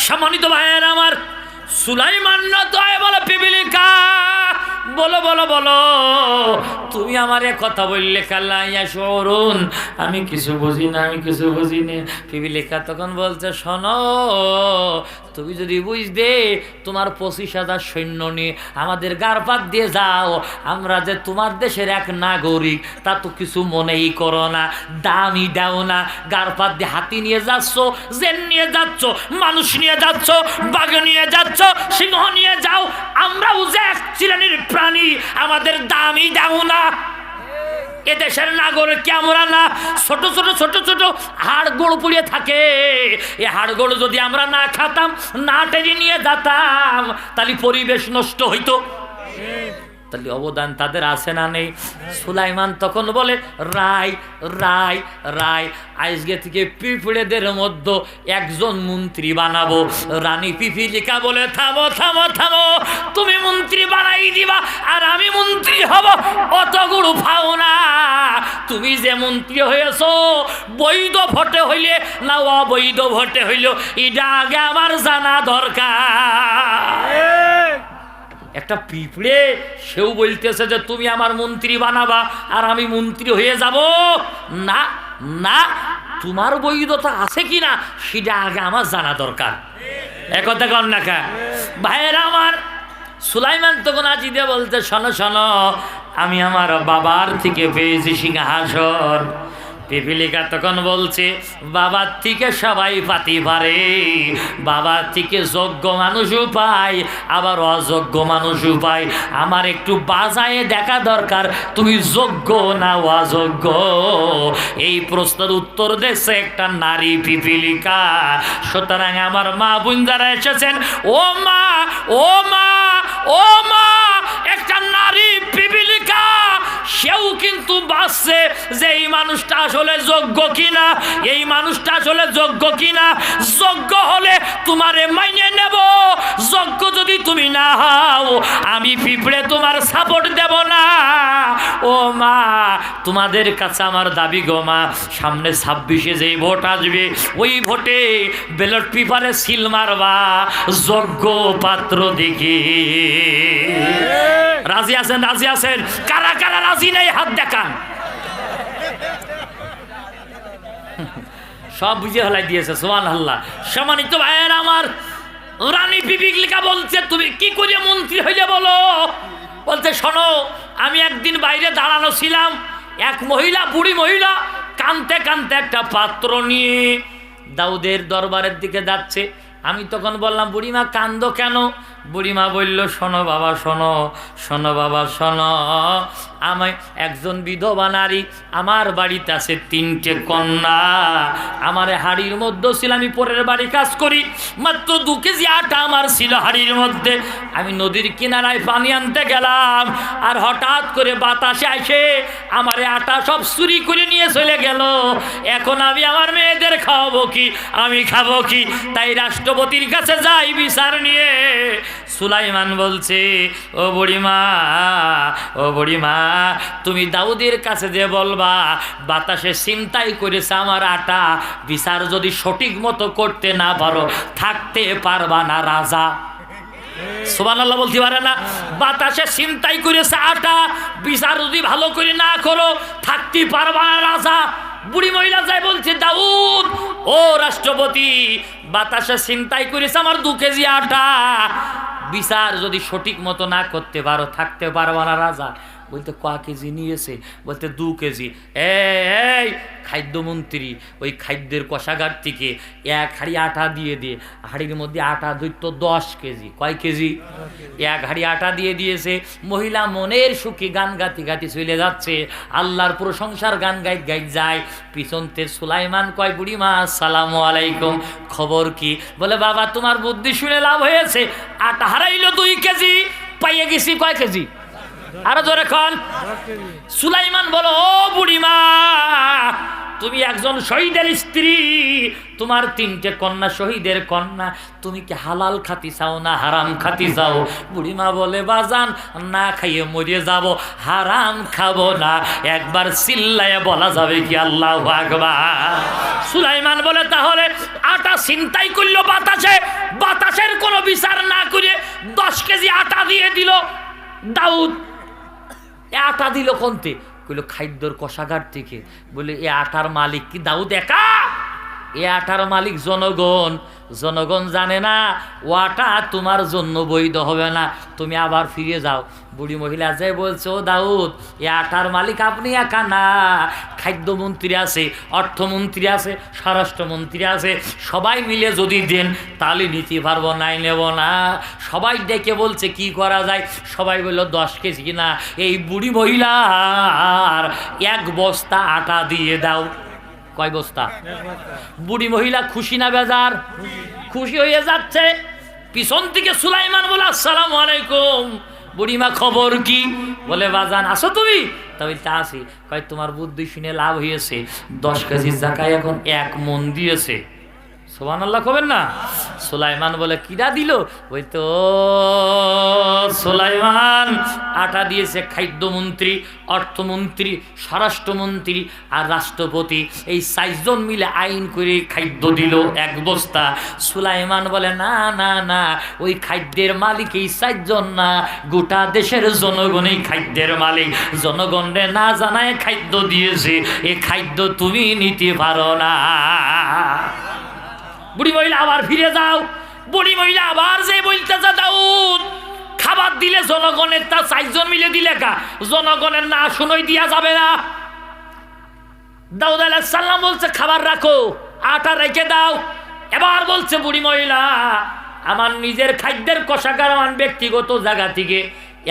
সম্মানিত ভাইয়ের আমার, সুলাইমান বলো, পিপিলিকা বলো বলো বলো, তুমি আমার কথা বললে কাল্লাইয়া শরুন, আমি কিছু বুঝি না, আমি কিছু বুঝি না। পিপিলিকা তখন বলছে, শোনো, তুমি যদি বুঝতে তোমার 25,000 সৈন্য নিয়ে আমাদের গারপাত দিয়ে যাও, আমরা যে তোমার দেশের এক নাগরিক তা তো কিছু মনেই করো না, দামই দাও না। গারপাত দিয়ে হাতি নিয়ে যাচ্ছ, জেন নিয়ে যাচ্ছ, মানুষ নিয়ে যাচ্ছ, বাঘ নিয়ে যাচ্ছ, সিংহ নিয়ে যাও, আমরাও যে এক শ্রেণীর প্রাণী, আমাদের দামই দাও না। এদেশের নাগরিক কি আমরা না? ছোট ছোট ছোট ছোট হাড়গোড় পুড়িয়ে থাকে, এই হাড়গোড় যদি আমরা না খাতাম, না টেনে নিয়ে যেতাম, তাহলে পরিবেশ নষ্ট হইতো। তাহলে অবদান তাদের আছে না নেই? সুলাইমান তখন বলে, রায় রায় রায়, আজকে থেকে পিঁপড়েদের মধ্যে একজন মন্ত্রী বানাবো। রানী পিপিলিকা বলে, থামো থামো থামো, তুমি মন্ত্রী বানাই দিবা আর আমি মন্ত্রী হব, অত গুরু পাও না। তুমি যে মন্ত্রী হয়েছো, বৈধ ভোটে হইলে না অবৈধ ভোটে হইল, এটা আগে আমার জানা দরকার। একটা পিঁপড়ে সেও বলতেছে যে তুমি আমার মন্ত্রী বানাবা আর আমি মন্ত্রী হয়ে যাব না, না, তোমার বৈধতা আছে কিনা সেটা আগে আমার জানা দরকার। একথা কন না কা ভাইয়েরা আমার। সুলাইমান তখন আজি দিয়ে বলতে, শোনো শোনো, আমি আমার বাবার থেকে পেয়েছি সিংহাসন। পিপিলিকা তখন বলছে, বাবার থেকে সবাই পাতি পারে, বাবার থেকে যোগ্য মানুষও পায়, আবার অযোগ্য মানুষও পায়। আমার একটু বাজায়ে দেখা দরকার তুমি যোগ্য না অযোগ্য। এই প্রশ্নের উত্তর দিচ্ছে একটা নারী পিপিলিকা। সুতরাং আমার মা বোন যারা এসেছেন, ও মা, ও মা, ও মা, একটা নারী পিপিলিকা সেও কিন্তু বাঁচছে যে এই মানুষটা আসলে যোগ্য কিনা, এই মানুষটা আসলে যোগ্য কিনা। যোগ্য হলে তোমারে মাইনে নেব, যোগ্য যদি তুমি না হও আমি পিঁপড়ে তোমার সাপোর্ট দেব না। ও মা, তোমাদের কাছে আমার দাবি গো মা, সামনে 26-এ যেই ভোট আসবে ওই ভোটে ব্যালট পেপারে সিল মারবা যোগ্য পাত্র দেখি। রাজি আছেন? রাজি আছেন? কারা কারা রাজি নেই হাত দেখান। সব বুঝে হলাই দিয়েছে, সুবহানাল্লাহ। সম্মানিত ভাইয়ের আমার, রানী পিপিলিকা বলছে তুমি কি করে মন্ত্রী হইলে বলো? বলতে শোনো, আমি একদিন বাইরে দাঁড়ানো ছিলাম, এক মহিলা, বুড়ি মহিলা কানতে কানতে একটা পাত্র নিয়ে দাউদের দরবারের দিকে যাচ্ছে। আমি তখন বললাম, বুড়িমা কান্দো কেন? বুড়িমা বলল, শোনো বাবা শোনো, শোনো বাবা শোনো, আমি একজন বিধবা নারী, আমার বাড়িতে আছে 3টে কন্যা, আমার হাড়ির মধ্যে ছিল, আমি পরের বাড়ি কাজ করি, মাত্র 2 কেজি আটা আমার ছিল হাড়ির মধ্যে। আমি নদীর কিনারায় পানি আনতে গেলাম, আর হঠাৎ করে বাতাসে আসে আমার আটা সব চুরি করে নিয়ে চলে গেল। এখন আমি আমার মেয়েদের খাওয়াবো কি, আমি খাবো কি? তাই রাষ্ট্রপতির কাছে যাই বিচার নিয়ে। সুলাইমান বলছে, ও বুড়িমা, ও বুড়িমা, তুমি দাউদের কাছে যে বলবা বাতাসে ছিনতাই করেছে আমার আটা, বিচার যদি সঠিক মতো করতে না পারো থাকতে পারবা না রাজা। সুবহানাল্লাহ বলতে পারে না? বাতাসে ছিনতাই করেছে আটা, বিচার যদি ভালো করে না করো থাকতে পারবা না রাজা। বুড়ি মহিলা যাই বলছে, দাউদ ও রাষ্ট্রপতি, বাতাসে ছিনতাই করেছে আমার 2 কেজি আটা, বিচার যদি সঠিক মতো না করতে পারো থাকতে পারবা না রাজা। বলতে ক কেজি নিয়েছে? বলতে 2 কেজি। এই খাদ্যমন্ত্রী ওই খাদ্যের কোষাগার থেকে 1 হাঁড়ি আটা দিয়ে দিয়ে, হাঁড়ির মধ্যে আটা ধরত 10 কেজি। কয় কেজি? 1 হাঁড়ি আটা দিয়ে দিয়েছে। মহিলা মনের সুখী গান গাতি গাতি চলে যাচ্ছে, আল্লাহর প্রশংসার গান গাইত গাইত যায়। পিছনতে সুলাইমান কয়, বুড়িমা আসসালামু আলাইকুম, খবর কি? বলে, বাবা তোমার বুদ্ধি শুনে লাভ হয়েছে, আটা হারাইলো 2 কেজি, পাইয়ে গেছি কয় কেজি? আরো জোরে কন। সুলাইমান বলো, ও বুড়িমা, তুমি একজন শহীদের স্ত্রী, তোমার 3টে কন্যা শহীদের কন্যা, তুমি কি হালাল খাতি চাও না হারাম খাতি চাও? বুড়িমা বলে, বাজান না খাইয়ে মরে যাব, হারাম খাবো না। একবার চিল্লায়ে বলা যাবে কি আল্লাহু আকবার? সুলাইমান বলে, তাহলে আটা ছিনতাই করলো বাতাসে, বাতাসের কোনো বিচার না করে 10 কেজি আটা দিয়ে দিল দাউদ। আটা দিল কোনতে? কইল খাদ্যর কোষাগার থেকে। বলে, এ আটার মালিক কি দাউদ একা? এ আটার মালিক জনগণ। জনগণ জানে না ও আটা তোমার জন্য বৈধ হবে না, তুমি আবার ফিরে যাও। বুড়ি মহিলা যে বলছে, ও দাউদ, এ আটার মালিক আপনি একা না, খাদ্যমন্ত্রী আছে, অর্থমন্ত্রী আছে, স্বরাষ্ট্রমন্ত্রী আছে, সবাই মিলে যদি দেন তাহলে নিতে পারবো, নাই নেব না। সবাই ডেকে বলছে কি করা যায়? সবাই বলল 10 কেজি না, এই বুড়ি মহিলার 1 বস্তা আটা দিয়ে দাও। কয় বস্তা? বুড়ি মহিলা খুশি না বেজার? খুশি হয়ে যাচ্ছে। পিছন থেকে সুলাইমান বলে, আসসালামু আলাইকুম, বুড়িমা খবর কি? বলে, বাজান আসো তুমি? তবে তা আসি। কয়, তোমার বুদ্ধি শুনে লাভ হয়েছে, 10 কেজির জায়গায় এখন 1 মণ দিয়েছে। সুবহানাল্লাহ কবেন না? সুলাইমান বলে, কিরা দিল? ওই তো সুলাইমান আটা দিয়েছে খাদ্যমন্ত্রী, অর্থমন্ত্রী, স্বরাষ্ট্রমন্ত্রী আর রাষ্ট্রপতি, এই 4 জন মিলে আইন করে খাদ্য দিল 1 বস্তা। সুলাইমান বলে, না না না, ওই খাদ্যের মালিক এই 4 জন না, গোটা দেশের জনগণই খাদ্যের মালিক। জনগণরে না জানায় খাদ্য দিয়েছে, এ খাদ্য তুমি নিতে পারো না। বুড়ি মহিলা আবার ফিরে যাও। বুড়ি মহিলা আবার যে বলতেছে, দাউদ খাবার দিলে জনগণের, তা 4 জন মিলে দিলে কা, জনগণের না শুনোই দিয়া যাবে না। দাউদ আলাইহিস সালাম বলছে, খাবার রাখো, আটা রেখে দাও। এবার বলছে বুড়ি মহিলা, আমার নিজের খাদ্যের কোষাগার, আমার ব্যক্তিগত জায়গা থেকে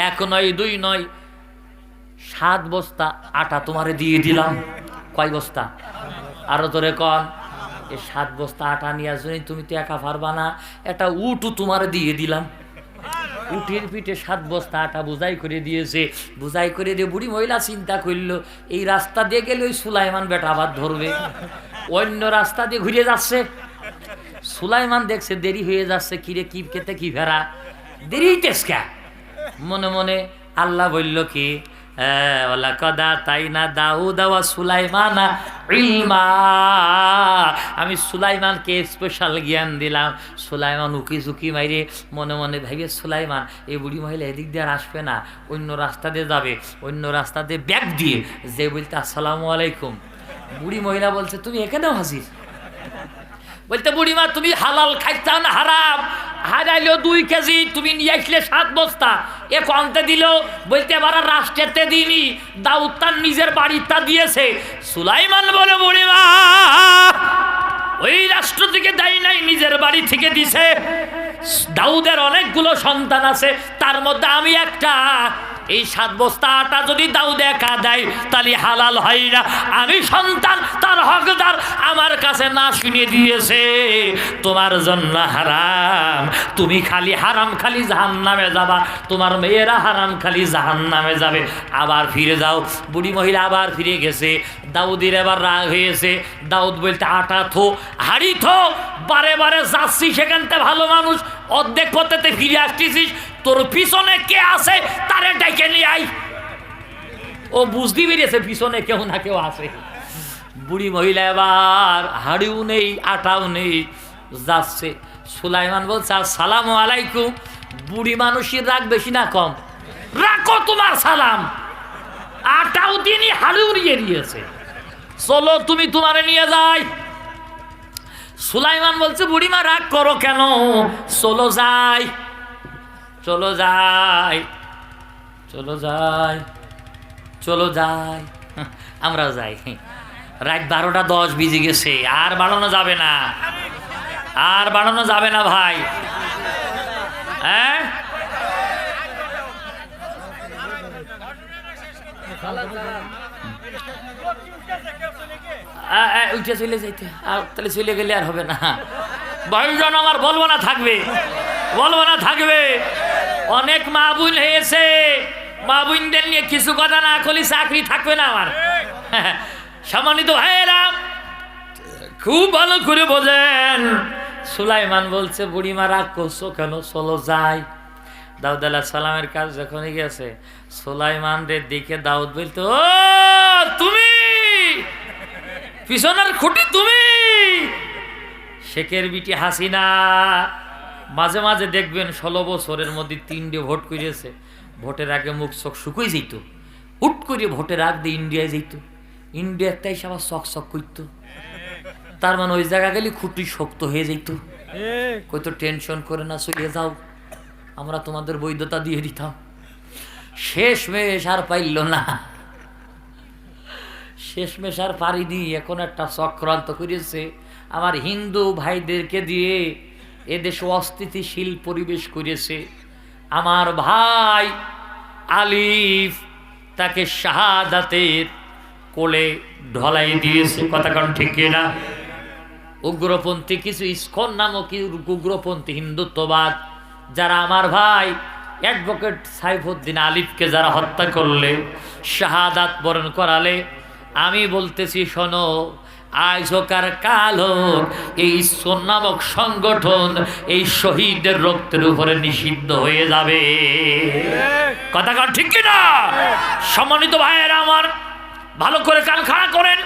1 নয় 2 নয় 7 বস্তা আটা তোমারে দিয়ে দিলাম। কয় বস্তা? আরো তোরে কন। এই 7 বস্তা আটা নিয়ে আসুন, তুমি তো একা পারবা না, এটা উটু তোমার দিয়ে দিলাম। উটের পিঠে 7 বস্তা আটা বোঝাই করে দিয়েছে। বোঝাই করে দিয়ে বুড়ি মহিলা চিন্তা করলো এই রাস্তা দিয়ে গেলে ওই সুলাইমান বেটা আবার ধরবে, অন্য রাস্তা দিয়ে ঘুরে যাচ্ছে। সুলাইমান দেখছে দেরি হয়ে যাচ্ছে, কিরে কি খেতে কি ফেরা দেরি হইতেছে, মনে মনে আল্লাহ বলল কি কদা তাই না দাউদ ওয়া সুলাইমানা ইলমা, আমি সুলাইমানকে স্পেশাল জ্ঞান দিলাম। সুলাইমান উকি ঝুঁকি মাইরে মনে মনে ভাইবে সুলাইমান এই বুড়ি মহিলা এদিক দিয়ে আর আসবে না, অন্য রাস্তা দিয়ে যাবে, অন্য রাস্তা দিয়ে ব্যাগ দিয়ে যে বলতে আসসালামু আলাইকুম। বুড়ি মহিলা বলছে তুমি এখানেও হাজির? বলতে বুড়িমা তুমি হালাল খাইতা না হারাম? হারাইলো 2 কেজি, তুমি নিয়ে আসলে 7 বস্তা, এ কমতে দিল। বলতে এবার রাষ্ট্রেতে দিইনি, দাউদ তার নিজের বাড়িটা দিয়েছে। সুলাইমান বলে বুড়িমা ওই রাষ্ট্র থেকে দেয় নাই, নিজের বাড়ি থেকে দিছে। দাউদের অনেকগুলো সন্তান আছে, তার মধ্যে আমি একটা। এই 7 বস্তা আটা যদি দাউদ একা দেয় তাহলে হালাল হয় না। আমি সন্তান, তার হকদার, আমার কাছে না শুনিয়ে দিয়েছে তোমার জন্য হারাম, তুমি খালি হারাম খালি জাহান্নামে যাবা, তোমার মেয়েরা হারাম খালি জাহান্নামে যাবে। আবার ফিরে যাও। বুড়ি মহিলা আবার ফিরে গেছে। দাউদের এবার রাগ হয়েছে। দাউদ বলতে আটা থো, হাড়ি থো, বারে বারে যাচ্ছি সেখানতে ভালো মানুষ, অর্ধেক পথেতে ফিরে আসতেছিস, তোর পিছনে কে আছে তারে ডেকে নিয়ে আই। ও বুঝতে পেরেছে পিছনে কেউ না কেউ আছে। বুড়ি মহিলা এবার হাড়িও নেই আটাও নেই, যাচ্ছে। সুলাইমান বলছে আসসালামু আলাইকুম। বুড়ি মানুষের রাগ বেশি না কম? রাখো তোমার সালাম, আটাও দিনই হাড়িও নিয়ে নিয়েছে, চলো তুমি তোমারে নিয়ে যাই। সুলাইমান বলছে বুড়িমা রাগ করো কেন, চলো যাই, চলো যাই, চলো যাই, চলো যাই। আমরা যাই। রাত 12:10 বেজে গেছে, আর বাড়ানো যাবে না, আর বাড়ানো যাবে না ভাই। হ্যাঁ উঠে চলে যাইতে, তাহলে চলে গেলে আর হবে না। ভাইজন আমার বলবো না থাকবে, বলবো না থাকবে। অনেক মা বোন হয়েছে, মা বোনদের নিয়ে কিছু কথা না করলে চাকরি থাকবে না আমার। সম্মানিত ভাইয়েরা খুব ভালো করে বোঝেন। সুলাইমান বলছে বুড়িমা রাগ করছো কেন, চলো যাই। দাউদ আলাইহিস সালামের কাজ যখনই গেছে, সুলাইমানের দিকে দাউদ বলতো ও তুমি পিছনের খুঁটি, তুমি শেখের বিটি হাসিনা। মাঝে মাঝে দেখবেন 16 বছরের মধ্যে 3টে ভোট করেছে, ভোটের আগে মুখ চোখ শুকিয়ে যেত, হুট করে ভোটের আগ দিয়ে ইন্ডিয়ায় যেত, ইন্ডিয়াতে এসে আবার চক চক করতো। তার মানে ওই জায়গা গেলে খুঁটি শক্ত হয়ে যেত। কই তো টেনশন করে না, চলে যাও, আমরা তোমাদের বৈধতা দিয়ে দিতাম। শেষমেশ আর পাইল না, শেষমেশ আর পারিনি। এখন একটা চক্রান্ত করেছে আমার হিন্দু ভাইদেরকে দিয়ে, এদেশে অস্থিতিশীল পরিবেশ করেছে। আমার ভাই আলিফ তাকে শাহাদাতের কোলে ঢলাই দিয়েছে, কথা কারণ ঠিক না? উগ্রপন্থী কিছু ইসকন নামক উগ্রপন্থী হিন্দুত্ববাদ যারা আমার ভাই অ্যাডভোকেট সাইফুদ্দিন আলিফকে যারা হত্যা করলে, শাহাদাত বরণ করালে, আমি বলতেছি শোনো, আজ হোক আর কাল হোক এই ইসকন নামক সংগঠন এই শহীদের রক্তের উপরে নিষিদ্ধ হয়ে যাবে। কথা কারণ ঠিক কিনা? সম্মানিত ভাইয়েরা আমার ভালো করে কান খাড়া করেন।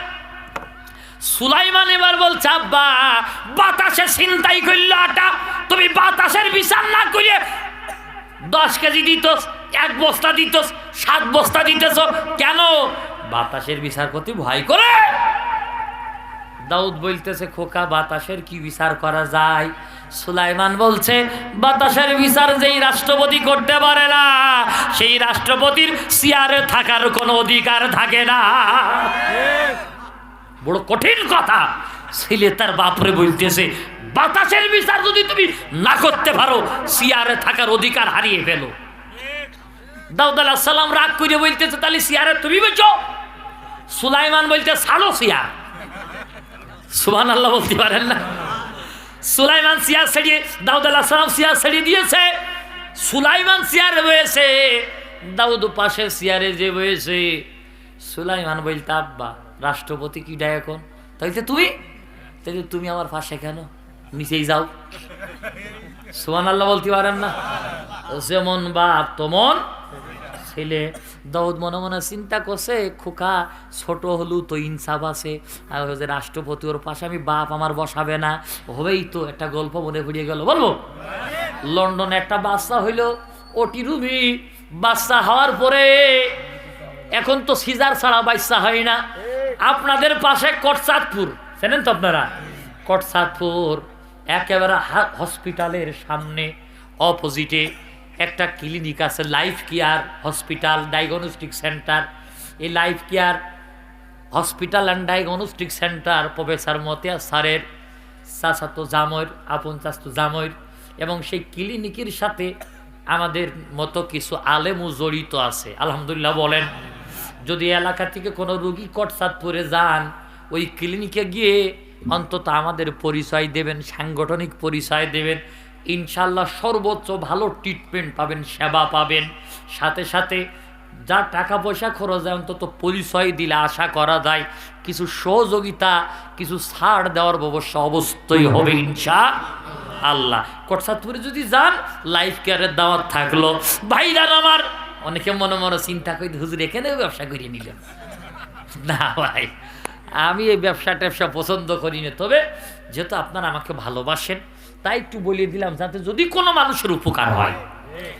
সুলাইমান এবার বলছে আব্বা বাতাসে ছিনতাই করলো আটা, তুমি বাতাসের বিচার না করে 10 কেজি দিত, 1 বস্তা দিত, 7 বস্তা দিতেছ কেন? বাতাসের বিচার করতে ভয় করে? দাউদ বলতেছে খোকা বাতাসের কি বিচার করা যায়? সুলাইমান বলছে বাতাসের বিচার যেই রাষ্ট্রপতি করতে পারে না, সেই রাষ্ট্রপতির চেয়ারে থাকার কোনো অধিকার থাকে না। বড় কঠিন কথা। ছেলে তার বাপরে বলতেছে বাতাসের বিচার যদি তুমি না করতে পারো, চেয়ারে থাকার অধিকার হারিয়ে ফেলো। দাউদ আলাইহিস সালাম রাগ করে বলতেছে তাহলে চেয়ারে তুমি বসো। সুলাইমান বলতে ছাড়ো চেয়ার। সুবহানাল্লাহ বলতে পারেন না? সুলাইমান চেয়ার ছেড়িয়ে, দাউদ আলাইহিস সালাম চেয়ার ছেড়ে দিয়েছে। সুলাইমান চেয়ারে বসেছে, দাউদ পাশে চেয়ারে যে বসেছে। সুলাইমান বলতে আব্বা রাষ্ট্রপতি কি ডায় এখন? তাইলে তুমি আমার পাশে কেন? নিচেই যাও। সুবহানাল্লাহ বলতে পারেন না? যেমন বাপ তেমন ছেলে। দাউদ মনে মনে চিন্তা করছে, খোকা ছোট হলু তো ইনসাফ আছে, আর যে রাষ্ট্রপতি ওর পাশে আমি বাপ আমার বসাবে না, হবেই তো। একটা গল্প মনে পড়িয়ে গেল, বলবো? লন্ডনে একটা বাচ্চা হইল, ওটি রুবি। বাচ্চা হওয়ার পরে এখন তো সিজার ছাড়া বাচ্চা হয় না। আপনাদের পাশে কটচাঁদপুর চেনেন তো আপনারা? কটচাঁদপুর একেবারে হসপিটালের সামনে অপোজিটে একটা ক্লিনিক আছে, life care hospital diagnostic centre. এই life care hospital and diagnostic centre professor Matia স্যারের চাচাতো জামইর, আপন চাচাতো জামইর। এবং সেই ক্লিনিকের সাথে আমাদের মতো কিছু আলেমও জড়িত আছে, আলহামদুলিল্লাহ বলেন। যদি এলাকা থেকে কোনো রুগী কটচাঁদপুরে যান, ওই ক্লিনিকে গিয়ে অন্তত আমাদের পরিচয় দেবেন, সাংগঠনিক পরিচয় দেবেন, ইনশাল্লাহ সর্বোচ্চ ভালো ট্রিটমেন্ট পাবেন, সেবা পাবেন। সাথে সাথে যা টাকা পয়সা খরচ হয় অন্তত পরিচয় দিলে আশা করা যায় কিছু সহযোগিতা, কিছু ছাড় দেওয়ার ব্যবস্থা অবশ্যই হবে ইনশাআল্লাহ। কটচাঁদপুরে যদি যান, লাইফ কেয়ারের দাওয়াত থাকলো। ভাইরান আমার, অনেকে মনে মনে চিন্তা করি হুজুর এখানেও ব্যবসা করিয়ে নিলেন। না ভাই, আমি এই ব্যবসা পছন্দ করি না। তবে যেহেতু আপনারা আমাকে ভালোবাসেন, তাই একটু বলিয়ে দিলাম যাতে যদি কোনো মানুষের উপকার হয়,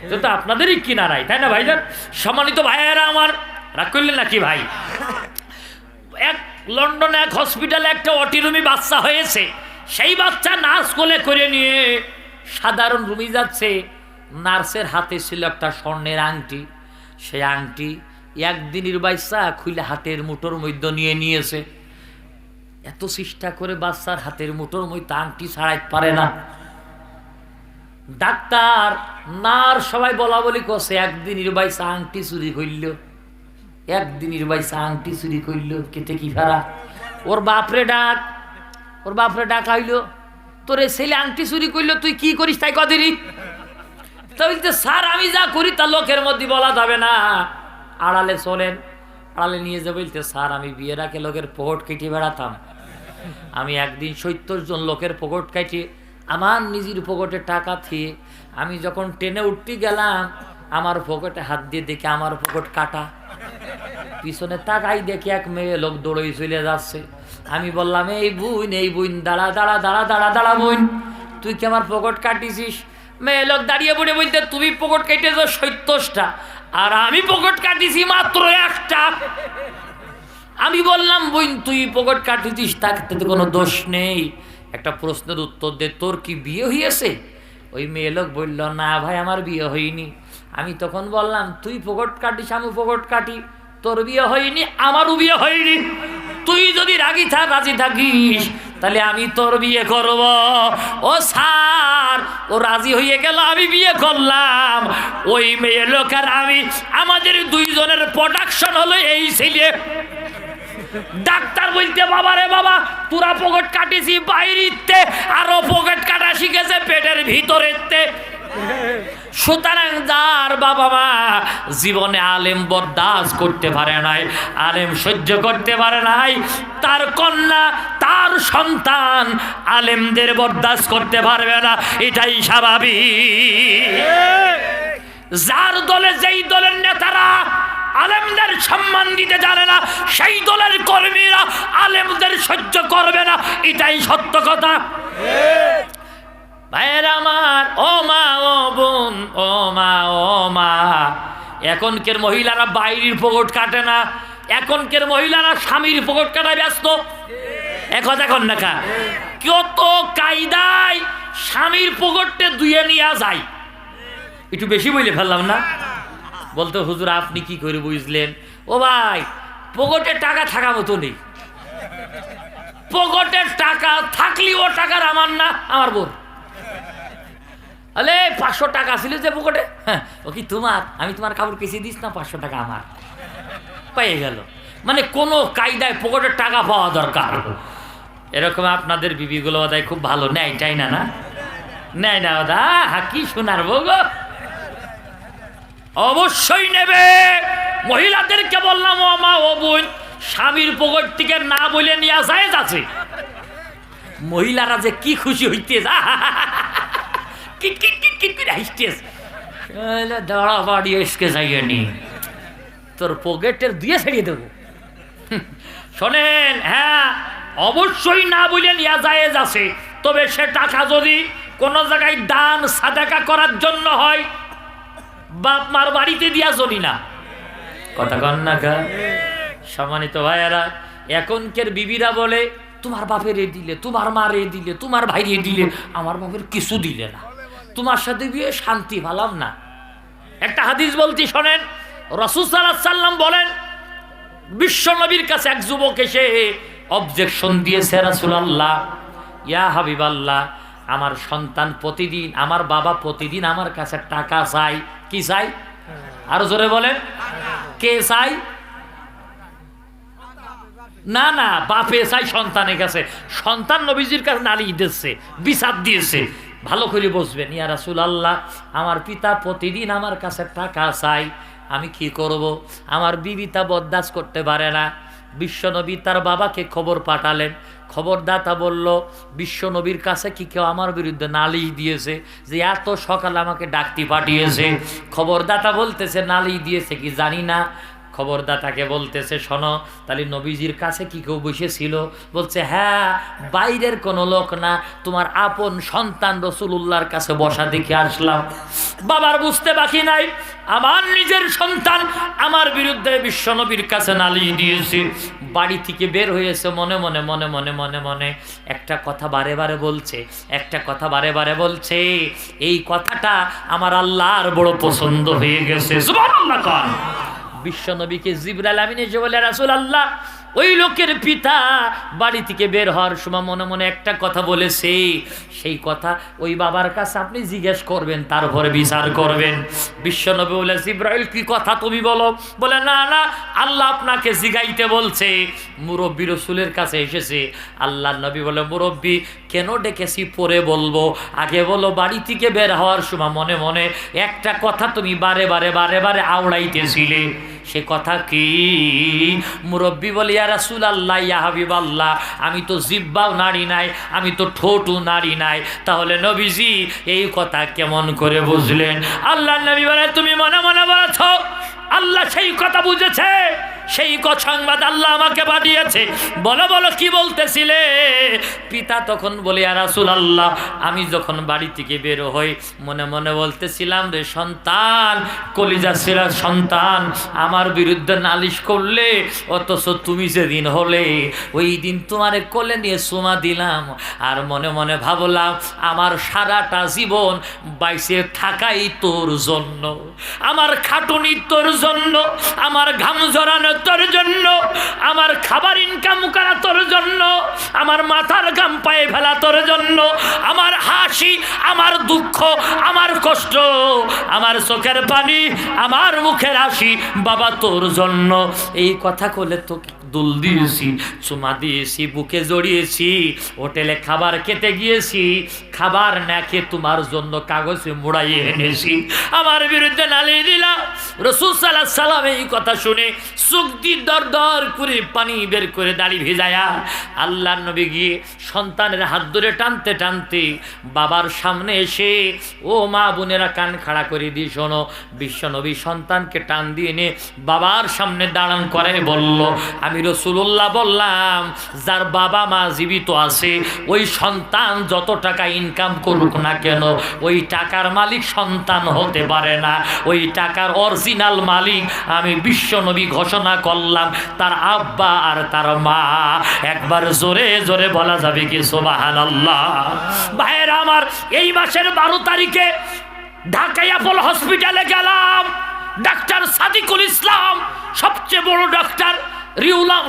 যেহেতু আপনাদেরই কিনারাই, তাই না ভাইজান? সম্মানিত ভাইয়েরা আমার, রাগ করলেন নাকি ভাই? লন্ডনে এক হসপিটালে একটা অটিরুমি বাচ্চা হয়েছে। সেই বাচ্চা নার্স কোলে করে নিয়ে সাধারণ রুমে যাচ্ছে। নার্সের হাতে ছিল একটা স্বর্ণের আংটি। সেই আংটি একদিনের বাচ্চা খুলে হাতের মুঠোর মধ্যে নিয়েছে। এত চেষ্টা করে বাচ্চার হাতের মুঠোর মধ্যে আংটি ছাড়াইতে পারে না। ডাক্তার নার্স সবাই বলা বলি করছে, একদিনের বাচ্চা আংটি চুরি করল, একদিনের বাচ্চা আংটি চুরি করল, কেতে কি ফেরা। ওর বাপরে ডাক হইল, তোর ছেলে আংটি চুরি করলো, তুই কি করিস তাই কদিনই? তো বলতে স্যার আমি যা করি তা লোকের মধ্যে বলা যাবে না, আড়ালে চলেন। আড়ালে নিয়ে যাবে। বলতে স্যার আমি বিয়ের আগে লোকের পকেট কেটে বেড়াতাম। আমি একদিন 70 জন লোকের পকেট কাটি আমার নিজের পকেটে টাকা থিয়ে আমি যখন ট্রেনে উঠতে গেলাম, আমার পকেটে হাত দিয়ে দেখি আমার পকেট কাটা। পিছনে তাকাই দেখি এক মেয়ে লোক দৌড়ই চলে যাচ্ছে। আমি বললাম, এই বুইন দাঁড়া বুইন, তুই কি আমার পকেট কাটিছিস? মেয়ে লোক দাঁড়িয়ে পড়ে বলতে, তুমি পকেট কেটেছ 70টা আর আমি পকেট কাটিছি মাত্র 1টা। আমি বললাম, বোন তুই পকেট কাটিছিস, তাতে তো কোনো দোষ নেই। একটা প্রশ্নের উত্তর দে, তোর কি বিয়ে হয়েছে? ওই মেয়ে লোক বলল, না ভাই আমার বিয়ে হয়নি। আমি তখন বললাম, তুই পকেট কাটিস আমি পকেট কাটি, তোর বিয়ে হয়নি আমারও বিয়ে হয়নি। তুই যদি রাজি থাকিস তাহলে আমি তোর বিয়ে করব। ও স্যার, ও রাজি হয়ে গেল, আমি বিয়ে করলাম। ওই মেয়ে লোক আর আমি, আমাদের দুইজনের প্রোডাকশন হলো এই ছেলে। ডাক্তার বলতে, বাবা রে বাবা, তোরা পকেট কাটিছি বাইরেতে, আরো পকেট কাটা শিখেছে পেটের ভিতরেতে। সুতরাং যার বাবা মা জীবনে আলেম বরদাস্ত করতে পারে নাই, আলেম সহ্য করতে পারে নাই, তার কন্যা তার সন্তান আলেমদের বরদাস্ত করতে পারবে না, এটাই স্বাভাবিক। যার দলে যেই দলের নেতারা আলেমদের সম্মান দিতে জানে না, সেই দলের কর্মীরা আলেমদের সহ্য করবে না, এটাই সত্য কথা। ভাইয়েরা আমার, ও মা ও বোন, ও মা, এখনকার মহিলারা বাইরের পকেট কাটে না, এখনকার মহিলারা স্বামীর পকেট কাটায় ব্যস্ত। এখন না কা কত কায়দায় স্বামীর পকেটে ধুয়ে নিয়ে যায়। একটু বেশি বলে ফেললাম না? বলতে হুজুর আপনি কি করে বুঝলেন? ও ভাই, পকেটে টাকা থাকা মতো নেই। পকেটের টাকা থাকলেও ও টাকার আমার না, আমার বোন। আলে 500 টাকা ছিল যে পকেটে, হ্যাঁ ও কি তোমার? আমি তোমার কাপড় কেচে দিস না, 500 টাকা আমার। পেয়ে গেল। মানে কোনো কায়দায় পকেটের টাকা পাওয়া দরকার। এরকম আপনাদের বিবিগুলো ওদায় খুব ভালো নেয়, চাই না? না নেয় না ওদা, কি শোনার বগো। অবশ্যই নেবে। মহিলাদেরকে বললাম, ও মা ও বোন, স্বামীর পকেট থেকে না বলে নিয়ে জায়েজ আছে। মহিলারা যে কি খুশি হইতেছে, কিট কিট কিট কিট কিট হাসতেছে। দাঁড়া বাড়ি এসকে যাইনি, তোর পকেটের দিয়ে ছেড়িয়ে দেবো। শোনেন, হ্যাঁ অবশ্যই না বলে নিয়ে জায়েজ আছে, তবে সে টাকা যদি কোনো জায়গায় দান সাদাকা করার জন্য হয়, বাপ মার বাড়িতে দিয়া চলি না। কথা কন না গা? সম্মানিত ভাইয়ারা, এখনকার বিবিরা বলে তোমার বাপের এ দিলে, তোমার মার এ দিলে, তোমার ভাই এ দিলে, আমার বাপের কিছু দিলে না, তোমার সাথে বিয়ে শান্তি ভালাম না। একটা হাদিস বলছি শোনেন, রাসূল সাল্লাল্লাহু আলাইহি সাল্লাম বলেন, বিশ্ব নবীর কাছে এক যুবক এসে অবজেকশন দিয়েছে, রাসূলুল্লাহ, ইয়া হাবিবাল্লাহ, আমার সন্তান প্রতিদিন, আমার বাবা প্রতিদিন আমার কাছে টাকা চাই। কি চাই? আরো জোরে বলেন, কে চাই? না না, বাপে চাই সন্তানের কাছে। সন্তান নবীজির কাছে নালিশ দিচ্ছে, বিচার দিয়েছে। ভালো করে বসবেন, ইয়া রাসূলুল্লাহ, আমার পিতা প্রতিদিন আমার কাছে টাকা চাই, আমি কি করব? আমার বিবি তা বরদাস্ত করতে পারে না। বিশ্বনবী তার বাবাকে খবর পাঠালেন। খবরদাতা বলল, বিশ্বনবীর কাছে কি কেউ আমার বিরুদ্ধে নালিশ দিয়েছে যে এত সকালে আমাকে ডাকতে পাঠিয়েছে? খবরদাতা বলতেছে নালিশ দিয়েছে কি জানি না। খবরদাতাকে বলতেছে, শোনো, তাহলে নবীজির কাছে কি কেউ বসেছিল? বলছে, হ্যাঁ, বাইরের কোনো লোক না, তোমার আপন সন্তান রাসূলুল্লাহর কাছে বসা দেখে আসলাম। বাবার বুঝতে বাকি নাই, আমার নিজের সন্তান আমার বিরুদ্ধে বিশ্বনবীর কাছে নালিশ দিয়েছে। বাড়ি থেকে বের হয়েছে, মনে মনে মনে মনে মনে মনে একটা কথা বারে বারে বলছে, একটা কথা বারে বারে বলছে। এই কথাটা আমার আল্লাহর বড় পছন্দ হয়ে গেছে। সুবহানাল্লাহ। কান বিশ্বনবীকে জিবরাইল আমিন এসে বলে, রাসূলুল্লাহ, ওই লোকের পিতা বাড়ি থেকে বের হওয়ার সময় মনে মনে একটা কথা বলেছে, সেই কথা ওই বাবার কাছে আপনি জিজ্ঞেস করবেন, তারপরে বিচার করবেন। বিশ্বনবী বলে, জিবরাইল কি কথা তুমি বলো? বলে, না না, আল্লাহ আপনাকে জিগাইতে বলছে। মুরব্বী রসুলের কাছে এসেছে। আল্লাহর নবী বলে, মুরব্বী কেন ডেকেছি পরে বলবো, আগে বলো বাড়ি থেকে বের হওয়ার সময় মনে মনে একটা কথা তুমি বারে বারে বারে বারে আওড়াইতেছিলে, সে কথা কি? মুরব্বী বলে, ইয়া রাসূলুল্লাহ, ইয়া হাবিবাল্লাহ, আমি তো জিহ্বাও নাড়ি নাই, আমি তো ঠোঁটও নাড়ি নাই, তাহলে নবীজি এই কথা কেমন করে বুঝলেন? আল্লাহর নবী বলে, তুমি মনে মনে বলেছ, আল্লাহ সেই কথা বুঝেছে, সেই সংবাদ আল্লাহ আমাকে পাঠিয়েছে। বলো বলো কি বলতেছিলে? পিতা তখন বলে, ইয়া রাসূলুল্লাহ, আমি যখন বাড়ি থেকে বের হই মনে মনে বলতেছিলাম, রে সন্তান, কলিজা ছেঁড়া সন্তান আমার বিরুদ্ধে নালিশ করলে, অথচ তুমি যেদিন হলে ওই দিন তোমারে কোলে নিয়ে চুমা দিলাম, আর মনে মনে ভাবলাম আমার সারাটা জীবন বাইসে থাকাই তোর জন্য, আমার খাটুনি তোর জন্য, আমার ঘাম ঝরানো তোর জন্য, আমার খাবার ইনকাম করা তোর জন্য, আমার মাথার ঘাম পায়ে ফেলা তোর জন্য, আমার হাসি, আমার দুঃখ, আমার কষ্ট, আমার চোখের পানি, আমার মুখের হাসি, বাবা তোর জন্য। এই কথা বলে তো দুল দিয়েছি, চুমা দিয়েছি, বুকে জড়িয়েছি, হোটেলে খাবার খেতে গিয়েছি, খাবার না খেয়ে তোমার জন্য কাগজে মুড়াইয়ে এনেছি, আমার বিরুদ্ধে নালিশ দিলাম। রাসূল সাল্লাল্লাহু আলাইহি সাল্লাম এই কথা শুনে চোখ দিয়ে দর দর করে পানি বের করে দাড়ি ভেজায়া আল্লাহর নবী গিয়ে সন্তানের হাত ধরে টানতে টানতে বাবার সামনে এসে, ও মা বোনেরা কান খাড়া করে দিয়ে শোনো, বিশ্বনবী সন্তানকে টান দিয়ে নিয়ে বাবার সামনে দাঁড়ান করে বলল, আমি রাসূলুল্লাহ বললাম, যার বাবা মা জীবিত আছে ওই সন্তান যত টাকা ইনকাম করুক না কেন, ওই টাকার মালিক সন্তান হতে পারে না, ওই টাকার অরিজিনাল মালিক আমি বিশ্বনবী ঘোষণা করলাম তার আব্বা আর তার মা। একবার জোরে জোরে বলা যাবে কি সুবহানাল্লাহ? ভাইয়েরা আমার, এই মাসের 12 তারিখে ঢাকা অ্যাপল হসপিটালে গেলাম। ডাক্তার সাদিকুল ইসলাম, সবচেয়ে বড় ডাক্তার,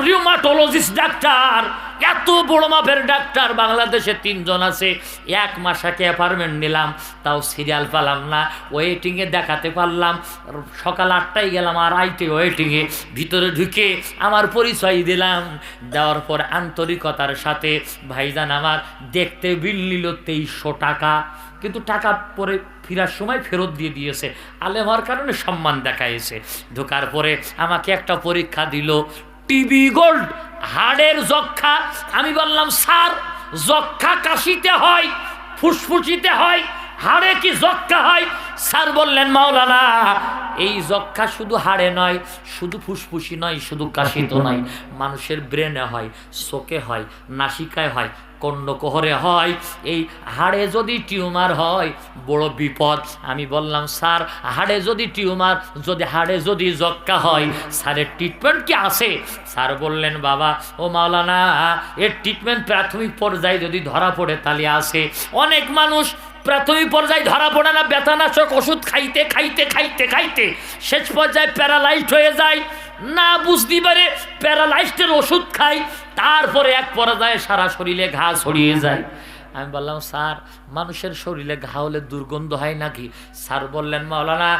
রিউমাটোলজিস্ট ডাক্তার, এত বড় মাপের ডাক্তার বাংলাদেশে 3 জন আছে। 1 মাস আগে অ্যাপার্টমেন্ট নিলাম, তাও সিরিয়াল পেলাম না, ওয়েটিংয়ে দেখাতে পারলাম। সকাল 8টায় গেলাম আর আইতে ওয়েটিংয়ে, ভিতরে ঢুকে আমার পরিচয় দিলাম। দেওয়ার পর আন্তরিকতার সাথে ভাইজান আমার দেখতে বিল নিল 2300 টাকা, কিন্তু টাকা পরে ফেরার সময় ফেরত দিয়ে দিয়েছে। আলেম হওয়ার কারণে সম্মান দেখাইছে। ঢোকার পরে আমাকে একটা পরীক্ষা দিল, টিবি গোল্ড, হাড়ের যক্ষা। আমি বললাম স্যার যক্ষা কাশিতে হয়, ফুসফুসিতে হয়, হাড়ে কি যক্ষা হয়? স্যার বললেন মাওলানা এই যক্ষা শুধু হাড়ে নয়, শুধু ফুসফুসি নয়, শুধু কাশিতে নয়, মানুষের ব্রেনে হয়, চোখে হয়, নাসিকায় হয়, কর্ণকোহরে হয়। এই হাড়ে যদি টিউমার হয় বড় বিপদ। আমি বললাম স্যার হাড়ে যদি টিউমার, হাড়ে যদি যক্ষা হয়, স্যারের ট্রিটমেন্ট কি আছে? স্যার বললেন বাবা ও মাওলানা এর ট্রিটমেন্ট প্রাথমিক পর্যায়ে যদি ধরা পড়ে তাহলে আছে। অনেক মানুষ প্রাথমিক পর্যায়ে ধরা পড়ে না, ব্যথানাশক ওষুধ খাইতে খাইতে খাইতে খাইতে শেষ পর্যায়ে প্যারালাইজড হয়ে যায়, না বুঝতে পারে প্যারালাইজডের ওষুধ খাই, তারপরে এক পর্যায়ে সারা শরীরে ঘা ছড়িয়ে যায়। আমি বললাম স্যার মানুষের শরীরে ঘা হলে দুর্গন্ধ হয় নাকি? স্যার বললেন মাওলানা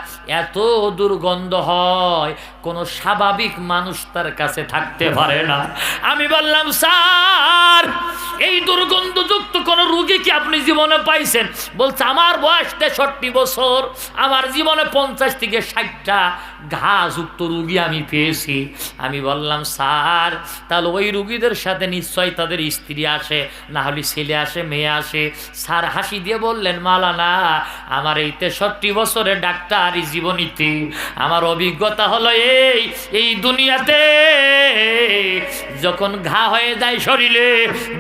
এত দুর্গন্ধ হয় কোনো স্বাভাবিক মানুষ তার কাছে থাকতে পারে না। আমি বললাম স্যার এই দুর্গন্ধযুক্ত কোন রোগী কি আপনি জীবনে পাইছেন? বলছে আমার বয়স 63 বছর, আমার জীবনে 50 থেকে 60টা ঘাযুক্ত রোগী আমি পেয়েছি। আমি বললাম স্যার তাহলে ওই রোগীদের সাথে নিশ্চয়ই তাদের স্ত্রী আসে, না হলে ছেলে আসে, মেয়ে আসে। স্যার হাসি দিয়ে বললেন মাওলানা আমার এই 63 বছরের ডাক্তারি জীবনীতে আমার অভিজ্ঞতা হলো এই দুনিয়াতে যখন ঘা হয়ে যায় শরীরে,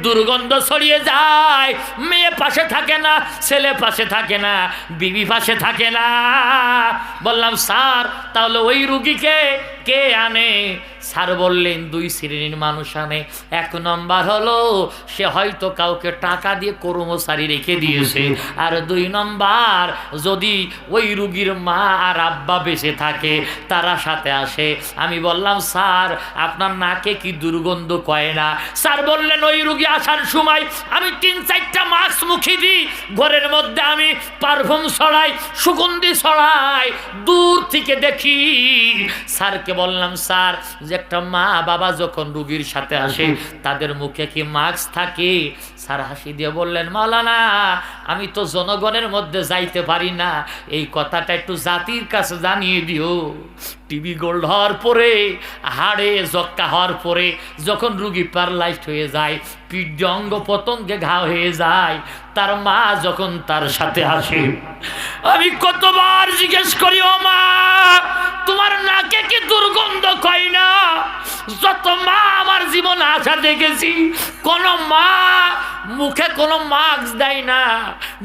দুর্গন্ধ ছড়িয়ে যায়, মেয়ে পাশে থাকে না, ছেলে পাশে থাকে না, বিবি পাশে থাকে না। বললাম স্যার তাহলে ওই রুগীকে কে আনে? স্যার বললেন 2 শ্রেণীর মানুষ আনে। 1 নম্বর হলো সে হয়তো কাউকে টাকা দিয়ে কর্মচারী রেখে দিয়েছে, আর 2 নম্বর যদি ওই রুগীর মা আর আব্বা বেঁচে থাকে তারা সাথে আসে। আমি বললাম স্যার আপনার নাকে কি দুর্গন্ধ কয় না? স্যার বললেন ওই রুগী আসার সময় আমি 3-4টা মাস্ক মুখে দিই, ঘরের মধ্যে আমি পারফিউম ছড়াই, সুগন্ধি ছড়াই, দূর থেকে দেখি। স্যারকে বললাম স্যার যে একটা মা বাবা যখন রুগীর সাথে আসে তাদের মুখে কি মাস্ক থাকে? স্যার হাসি দিয়ে বললেন মাওলানা আমি তো জনগণের মধ্যে যাইতে পারি না, এই কথাটা একটু জাতির কাছে জানিয়ে দিও। টিবি গোল্ড হওয়ার পরে, হাড়ে যক্ষা হওয়ার পরে যখন রুগী প্যারালাইজড হয়ে যায়, পিঠ অঙ্গ পতঙ্গে ঘা হয়ে যায়, তার মা যখন তার সাথে আসে আমি কতবার জিজ্ঞেস করি ও মা তোমার নাকে কি দুর্গন্ধ কয় না? যত মা আমার জীবনে আসা দেখেছি কোন মা মুখে কোনো মাস্ক দেয় না,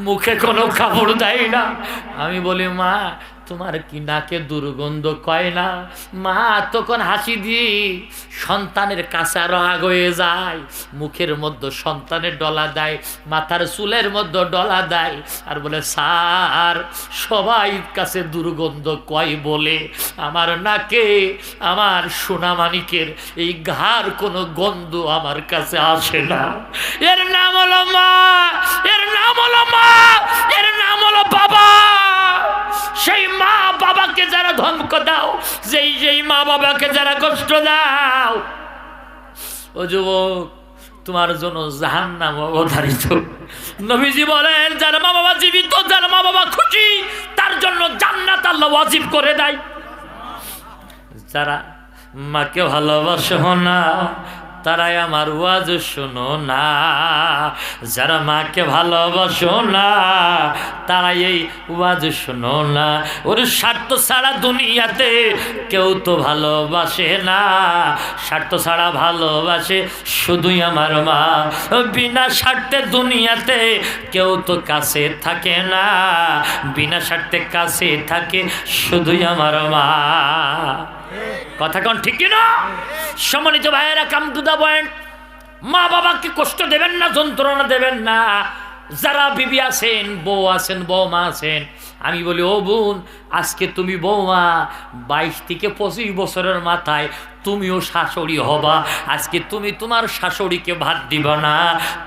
মুখে কোনো কাপড় দেয় না। আমি বলি মা তোমার কি নাকে দুর্গন্ধ কয় না? মা তখন হাসি দিয়ে সন্তানের কাছে রাগ হয়ে যায়, মুখের মধ্যে সন্তানের ডলা দেয়, মাথার চুলের মধ্যে ডলা দেয়, আর বলে স্যার সবাই কাছে দুর্গন্ধ কয় বলে আমার নাকে আমার সোনামানিকের এই ঘাড় কোনো গন্ধ আমার কাছে আসে না। এর নাম হলো মা, এর নাম হলো মা, এর নাম হলো বাবা। সেই মা বাবাকে যারা ধমক দাও, যেই মা বাবাকে যারা কষ্ট দাও, ও যুবক তোমার জন্য জাহান্নাম অবধারিত। নবীজি বলেন যার মা বাবা জীবিত, যার মা বাবা খুশি, তার জন্য জান্নাত আল্লাহ ওয়াজিব করে দেয়। যারা মাকে ভালোবাসো না তারাই আমার ওয়াজ শোনো না, যারা মাকে ভালোবাসো না তারাই এই ওয়াজ শোনো না। ওর স্বার্থ ছাড়া দুনিয়াতে কেউ তো ভালোবাসে না, স্বার্থ ছাড়া ভালোবাসে শুধুই আমার মা। বিনা স্বার্থে দুনিয়াতে কেউ তো কাছে থাকে না, বিনা স্বার্থে কাছে থাকে শুধুই আমার মা। কথা কোন ঠিক না? সম্মানিত ভাইয়েরা, কাম টু দা পয়েন্ট। মা বাবাকে কষ্ট দেবেন না, যন্ত্রণা দেবেন না। যারা বিবি আছেন, বউ আছেন, বৌমা আছেন, আমি বলি, ও বোন, আজকে তুমি বৌমা, 22 থেকে 25 বছরের মাথায় তুমিও শাশুড়ি হবা। আজকে তুমি তোমার শাশুড়িকে ভাত দিবা না,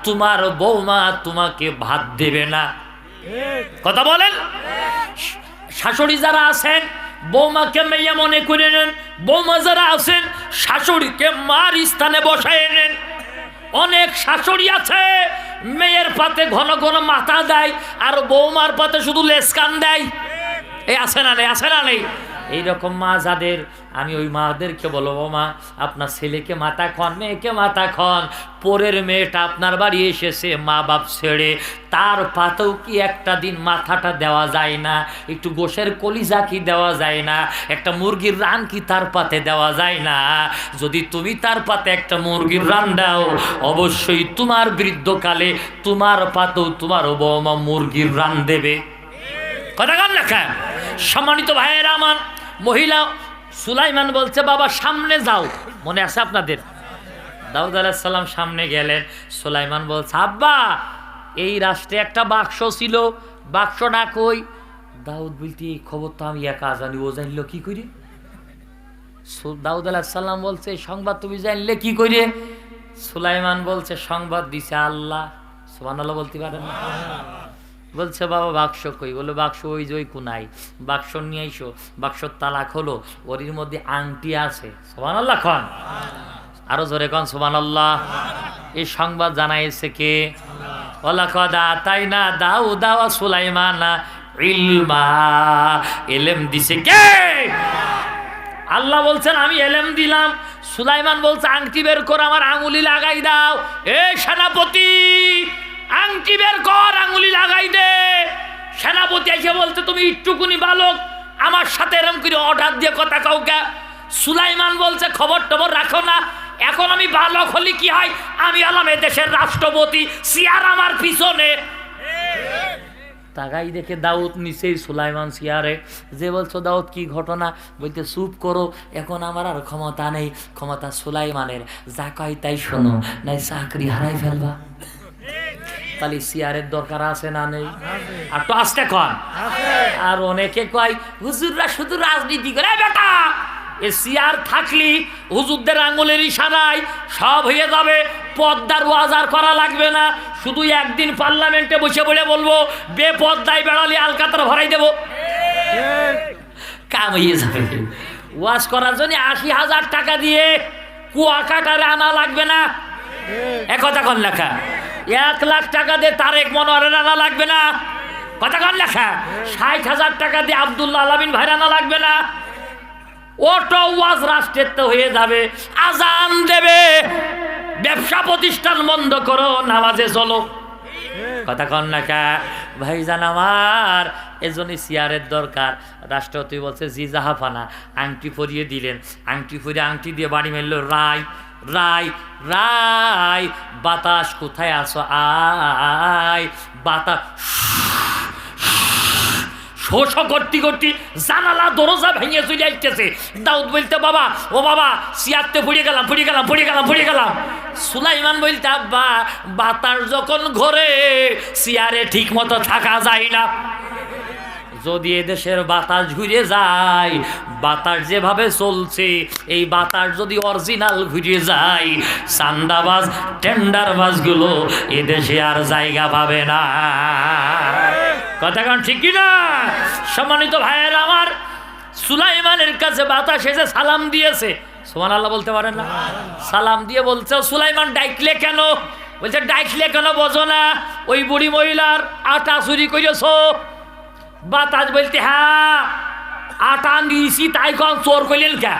তোমার বৌমা তোমাকে ভাত দেবে না। কথা বলেন। শাশুড়ি যারা আছেন বৌমাকে মেয়ে মনে করে নেন, বৌমা যারা আছেন শাশুড়িকে মার স্থানে বসায় নেন। অনেক শাশুড়ি আছে মেয়ের পাতে ঘন ঘন মাথা দেয় আর বৌমার পাতে শুধু লেসকান দেয়। এই আছে না নেই? আছে না নেই? এইরকম মা যাদের, আমি ওই মাদেরকে বলবো, মা আপনার ছেলেকে মাথা খন, মেয়েকে মাথা খন। পরের মেয়েটা আপনার বাড়ি এসেছে মা বাপ ছেড়ে, তার পাতেও কি একটা দিন মাথাটা দেওয়া যায় না? একটু গোশের কলিজা কি দেওয়া যায় না? একটা মুরগির রান কি তার পাতে দেওয়া যায় না? যদি তুমি তার পাতে একটা মুরগির রান দাও, অবশ্যই তোমার বৃদ্ধকালে তোমার পাতেও তোমার বৌমা মুরগির রান দেবে। কথা কান লেখা। সম্মানিত ভাইয়েরা আমার, মহিলা সুলাইমান বলছে, বাবা সামনে যাও। মনে আছে আপনাদের? দাউদ আলাইহিস সালাম সামনে গেলেন। সুলাইমান বলছে, আব্বা এই রাষ্ট্রে একটা বাক্স ছিল, বাক্সটা কই? দাউদ বলতে, এই খবর তো আমি একা জানি, ও জানলো কি করে? দাউদ আলাইহিস সালাম বলছে, সংবাদ তুমি জানলে কি করে? সুলাইমান বলছে, সংবাদ দিছে আল্লাহ। সুবহানাল্লাহ বলতে পারেন না? বলছে, বাবা বাক্স কই? বলে, বাক্স ওই যে ওই কোনায়, বাক্স নিয়ে আইসো। বাক্সর তালা খোলো, ওরির মধ্যে আংটি আছে। সুবহানাল্লাহ খান, আরো জোরে খান সুবহানাল্লাহ। এই সংবাদ জানাইছে কে? ওয়ালাকাদ আতাইনা দাউদা ওয়া সুলাইমানা ইলমা। ইলম দিছে কে? আল্লাহ বলছেন, আমি এলেম দিলাম। সুলাইমান বলছে, আংটি বের কর, আমার আঙুলি লাগাই দাও। এ সেনাপতি, আংটি বের কর, আঙুলি লাগাই দে। সেনাপতি এসে বলতে, তুমি একটুকুনি বালক, আমার সাথে এরম করে অর্ডার দিয়ে কথা কাউকে? সুলাইমান বলছে, খবর টবর রাখো না, এখন আমি বালক হলি কি হয়? আমি হলাম এদেশের রাষ্ট্রপতি, চেয়ার আমার পিছনে। তাকাই দেখে দাউদ নিচেই, সুলাইমান চেয়ারে। যে বলছো, দাউদ কি ঘটনা? বলতে, চুপ করো, এখন আমার আর ক্ষমতা নেই, ক্ষমতা সুলাইমানের, যা কয় তাই শোনো, নাই চাকরি হারাই ফেলবা। তাহলে চেয়ারের দরকার আছে না নেই? আর তো আসতে কন। আর অনেকে কয়, হুজুররা শুধু রাজনীতি করে। বেটা, এ চেয়ার থাকলি হুজুরদের আঙুলের ইশারায় সব হয়ে যাবে, পদ্মার ওয়াজার করা লাগবে না। শুধু একদিন পার্লামেন্টে বসে বলে বলবো, বেপদ্দায় বেড়ালি আলকাতরা ভরাই দেবো, কাম হয়ে যাবে। ওয়াজ করার জন্য 80,000 টাকা দিয়ে কুয়াকাটারে আনা লাগবে না। একথা কোন লেখা? 1 লাখ টাকা দিয়ে তারেক মনোয়ারের আনা লাগবে না। কথা কোন লেখা? 60,000 টাকা দিয়ে আব্দুল্লাহ আলামিন ভাইর আনা লাগবে না। ওটো ওয়াজ রাষ্ট্রের তো হয়ে যাবে। আজান দেবে, ব্যবসা প্রতিষ্ঠান বন্ধ করো, নামাজে চলো। কথা কন না কা ভাইজান আমার, এজন্যই চেয়ারের দরকার। রাষ্ট্রপতি বলছে, জি জাহাফানা। আংটি পরিয়ে দিলেন, আংটি পরিয়ে আংটি দিয়ে বাড়ি মারল। রায় রায় রায়, বাতাস কোথায় আসো? আয় বাতাস। শোষ করতে করতে জানালা দরজা ভেঙে চলে আসতেছে। দাউদ বলতে, বাবা ও বাবা, চেয়ারতে পড়ে গেলাম, পড়ে গেলাম, পড়ে গেলাম, পড়ে গেলাম। সুলাইমান বলতে, আব্বা বাতাস যখন ঘোরে চেয়ারে ঠিক মতো থাকা যায় না। যদি এদেশের বাতাস ঘুরে যায়, বাতাস যেভাবে চলছে, এই বাতাস যদি অরিজিনাল ঘুরে যায়, চান্দাবাজ টেন্ডারবাজ গুলো এদেশে আর জায়গা পাবে না। কথা কারণ ঠিক কিনা? সম্মানিত ভাইয়ের আমার, সুলাইমানের কাছে বাতাস এসে সালাম দিয়েছে। সুবহানাল্লাহ বলতে পারেন না? সালাম দিয়ে বলছে, সুলাইমান ডাইকলে কেন? বলছে, ডাইকলে কেন বোঝো না? ওই বুড়ি মহিলার আটা চুরি করেছ। বাতাস বলতে, হ্যাঁ আটা নিয়েছি, তাই কন চোর করলেন কে?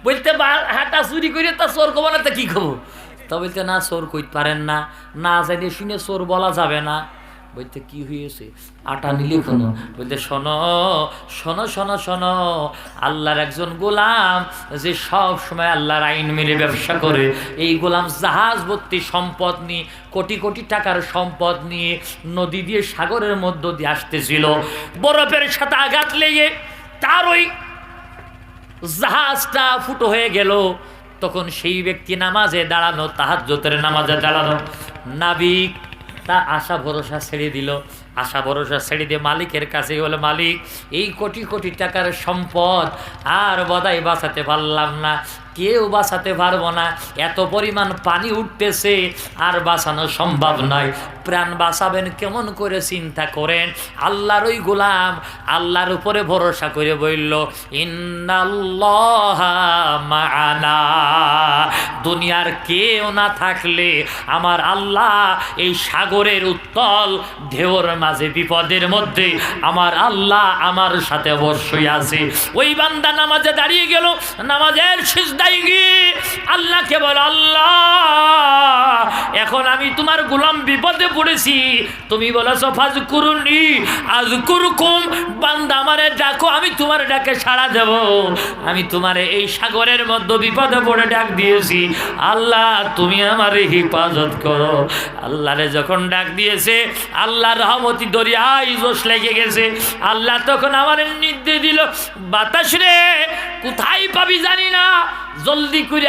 বলতে, আটা চুরি করে তা চোর করবো না, তা কি করবো? তা বলতে, না চোর কইতে পারেন না, না জানি শুনে চোর বলা যাবে না। বলতে, কি হয়েছে? আটা নিলে কোনো? বলতে, শোনো শোনো শোনো শোনো, আল্লাহর একজন গোলাম যে সব সময় আল্লাহর আইন মেনে ব্যবসা করে, এই গোলাম জাহাজ ভর্তি সম্পদ নিয়ে, কোটি কোটি টাকার সম্পদ নিয়ে নদী দিয়ে সাগরের মধ্য দিয়ে আসতেছিল। বরফের সাথে আঘাত লেগে তার ওই জাহাজটা ফুটো হয়ে গেল। তখন সেই ব্যক্তি নামাজে দাঁড়ানো, তাহাজ্জুদের নামাজে দাঁড়ানো, নাবিক তা আশা ভরসা ছেড়ে দিল। আশা ভরসা ছেড়ে দিয়ে মালিকের কাছে বলে, মালিক এই কোটি কোটি টাকার সম্পদ আর বোধহয় বাঁচাতে পারলাম না, কেউ বাঁচাতে পারবো না, এত পরিমাণ পানি উঠতেছে আর বাঁচানো সম্ভব নয়, প্রাণ বাঁচাবেন কেমন করে চিন্তা করেন। আল্লাহর ওই গোলাম আল্লাহর উপরে ভরসা করে বলল, ইন্নাল্লাহা মা'ানা, দুনিয়ার কেউ না থাকলে আমার আল্লাহ এই সাগরের উত্তাল ঢেউর মাঝে বিপদের মধ্যে আমার আল্লাহ আমার সাথে অবশ্যই আছে। ওই বান্দা নামাজে দাঁড়িয়ে গেল, নামাজের সিজদায় গিয়ে আল্লাহকে বলে, আল্লাহ এখন আমি তোমার গোলাম বিপদে পড়েছি, তুমি বলেছো ফাজকুরুনি আযকুরকুম, বান্দা আমারে ডাকো আমি তোমার ডাকে সাড়া দেব। আমি তোমারে এই সাগরের মধ্যে বিপদে পড়ে ডাক দিয়েছি, আল্লাহ তুমি আমারে হেফাজত করো। আল্লাহরে যখন ডাক দিয়েছে, আল্লাহর রহমতি দরিয়ায় জোশ লেগে গেছে। আল্লাহ তখন আমার নির্দেশ দিল, বাতাস রে কোথায় পাবি জানি না, জলদি করে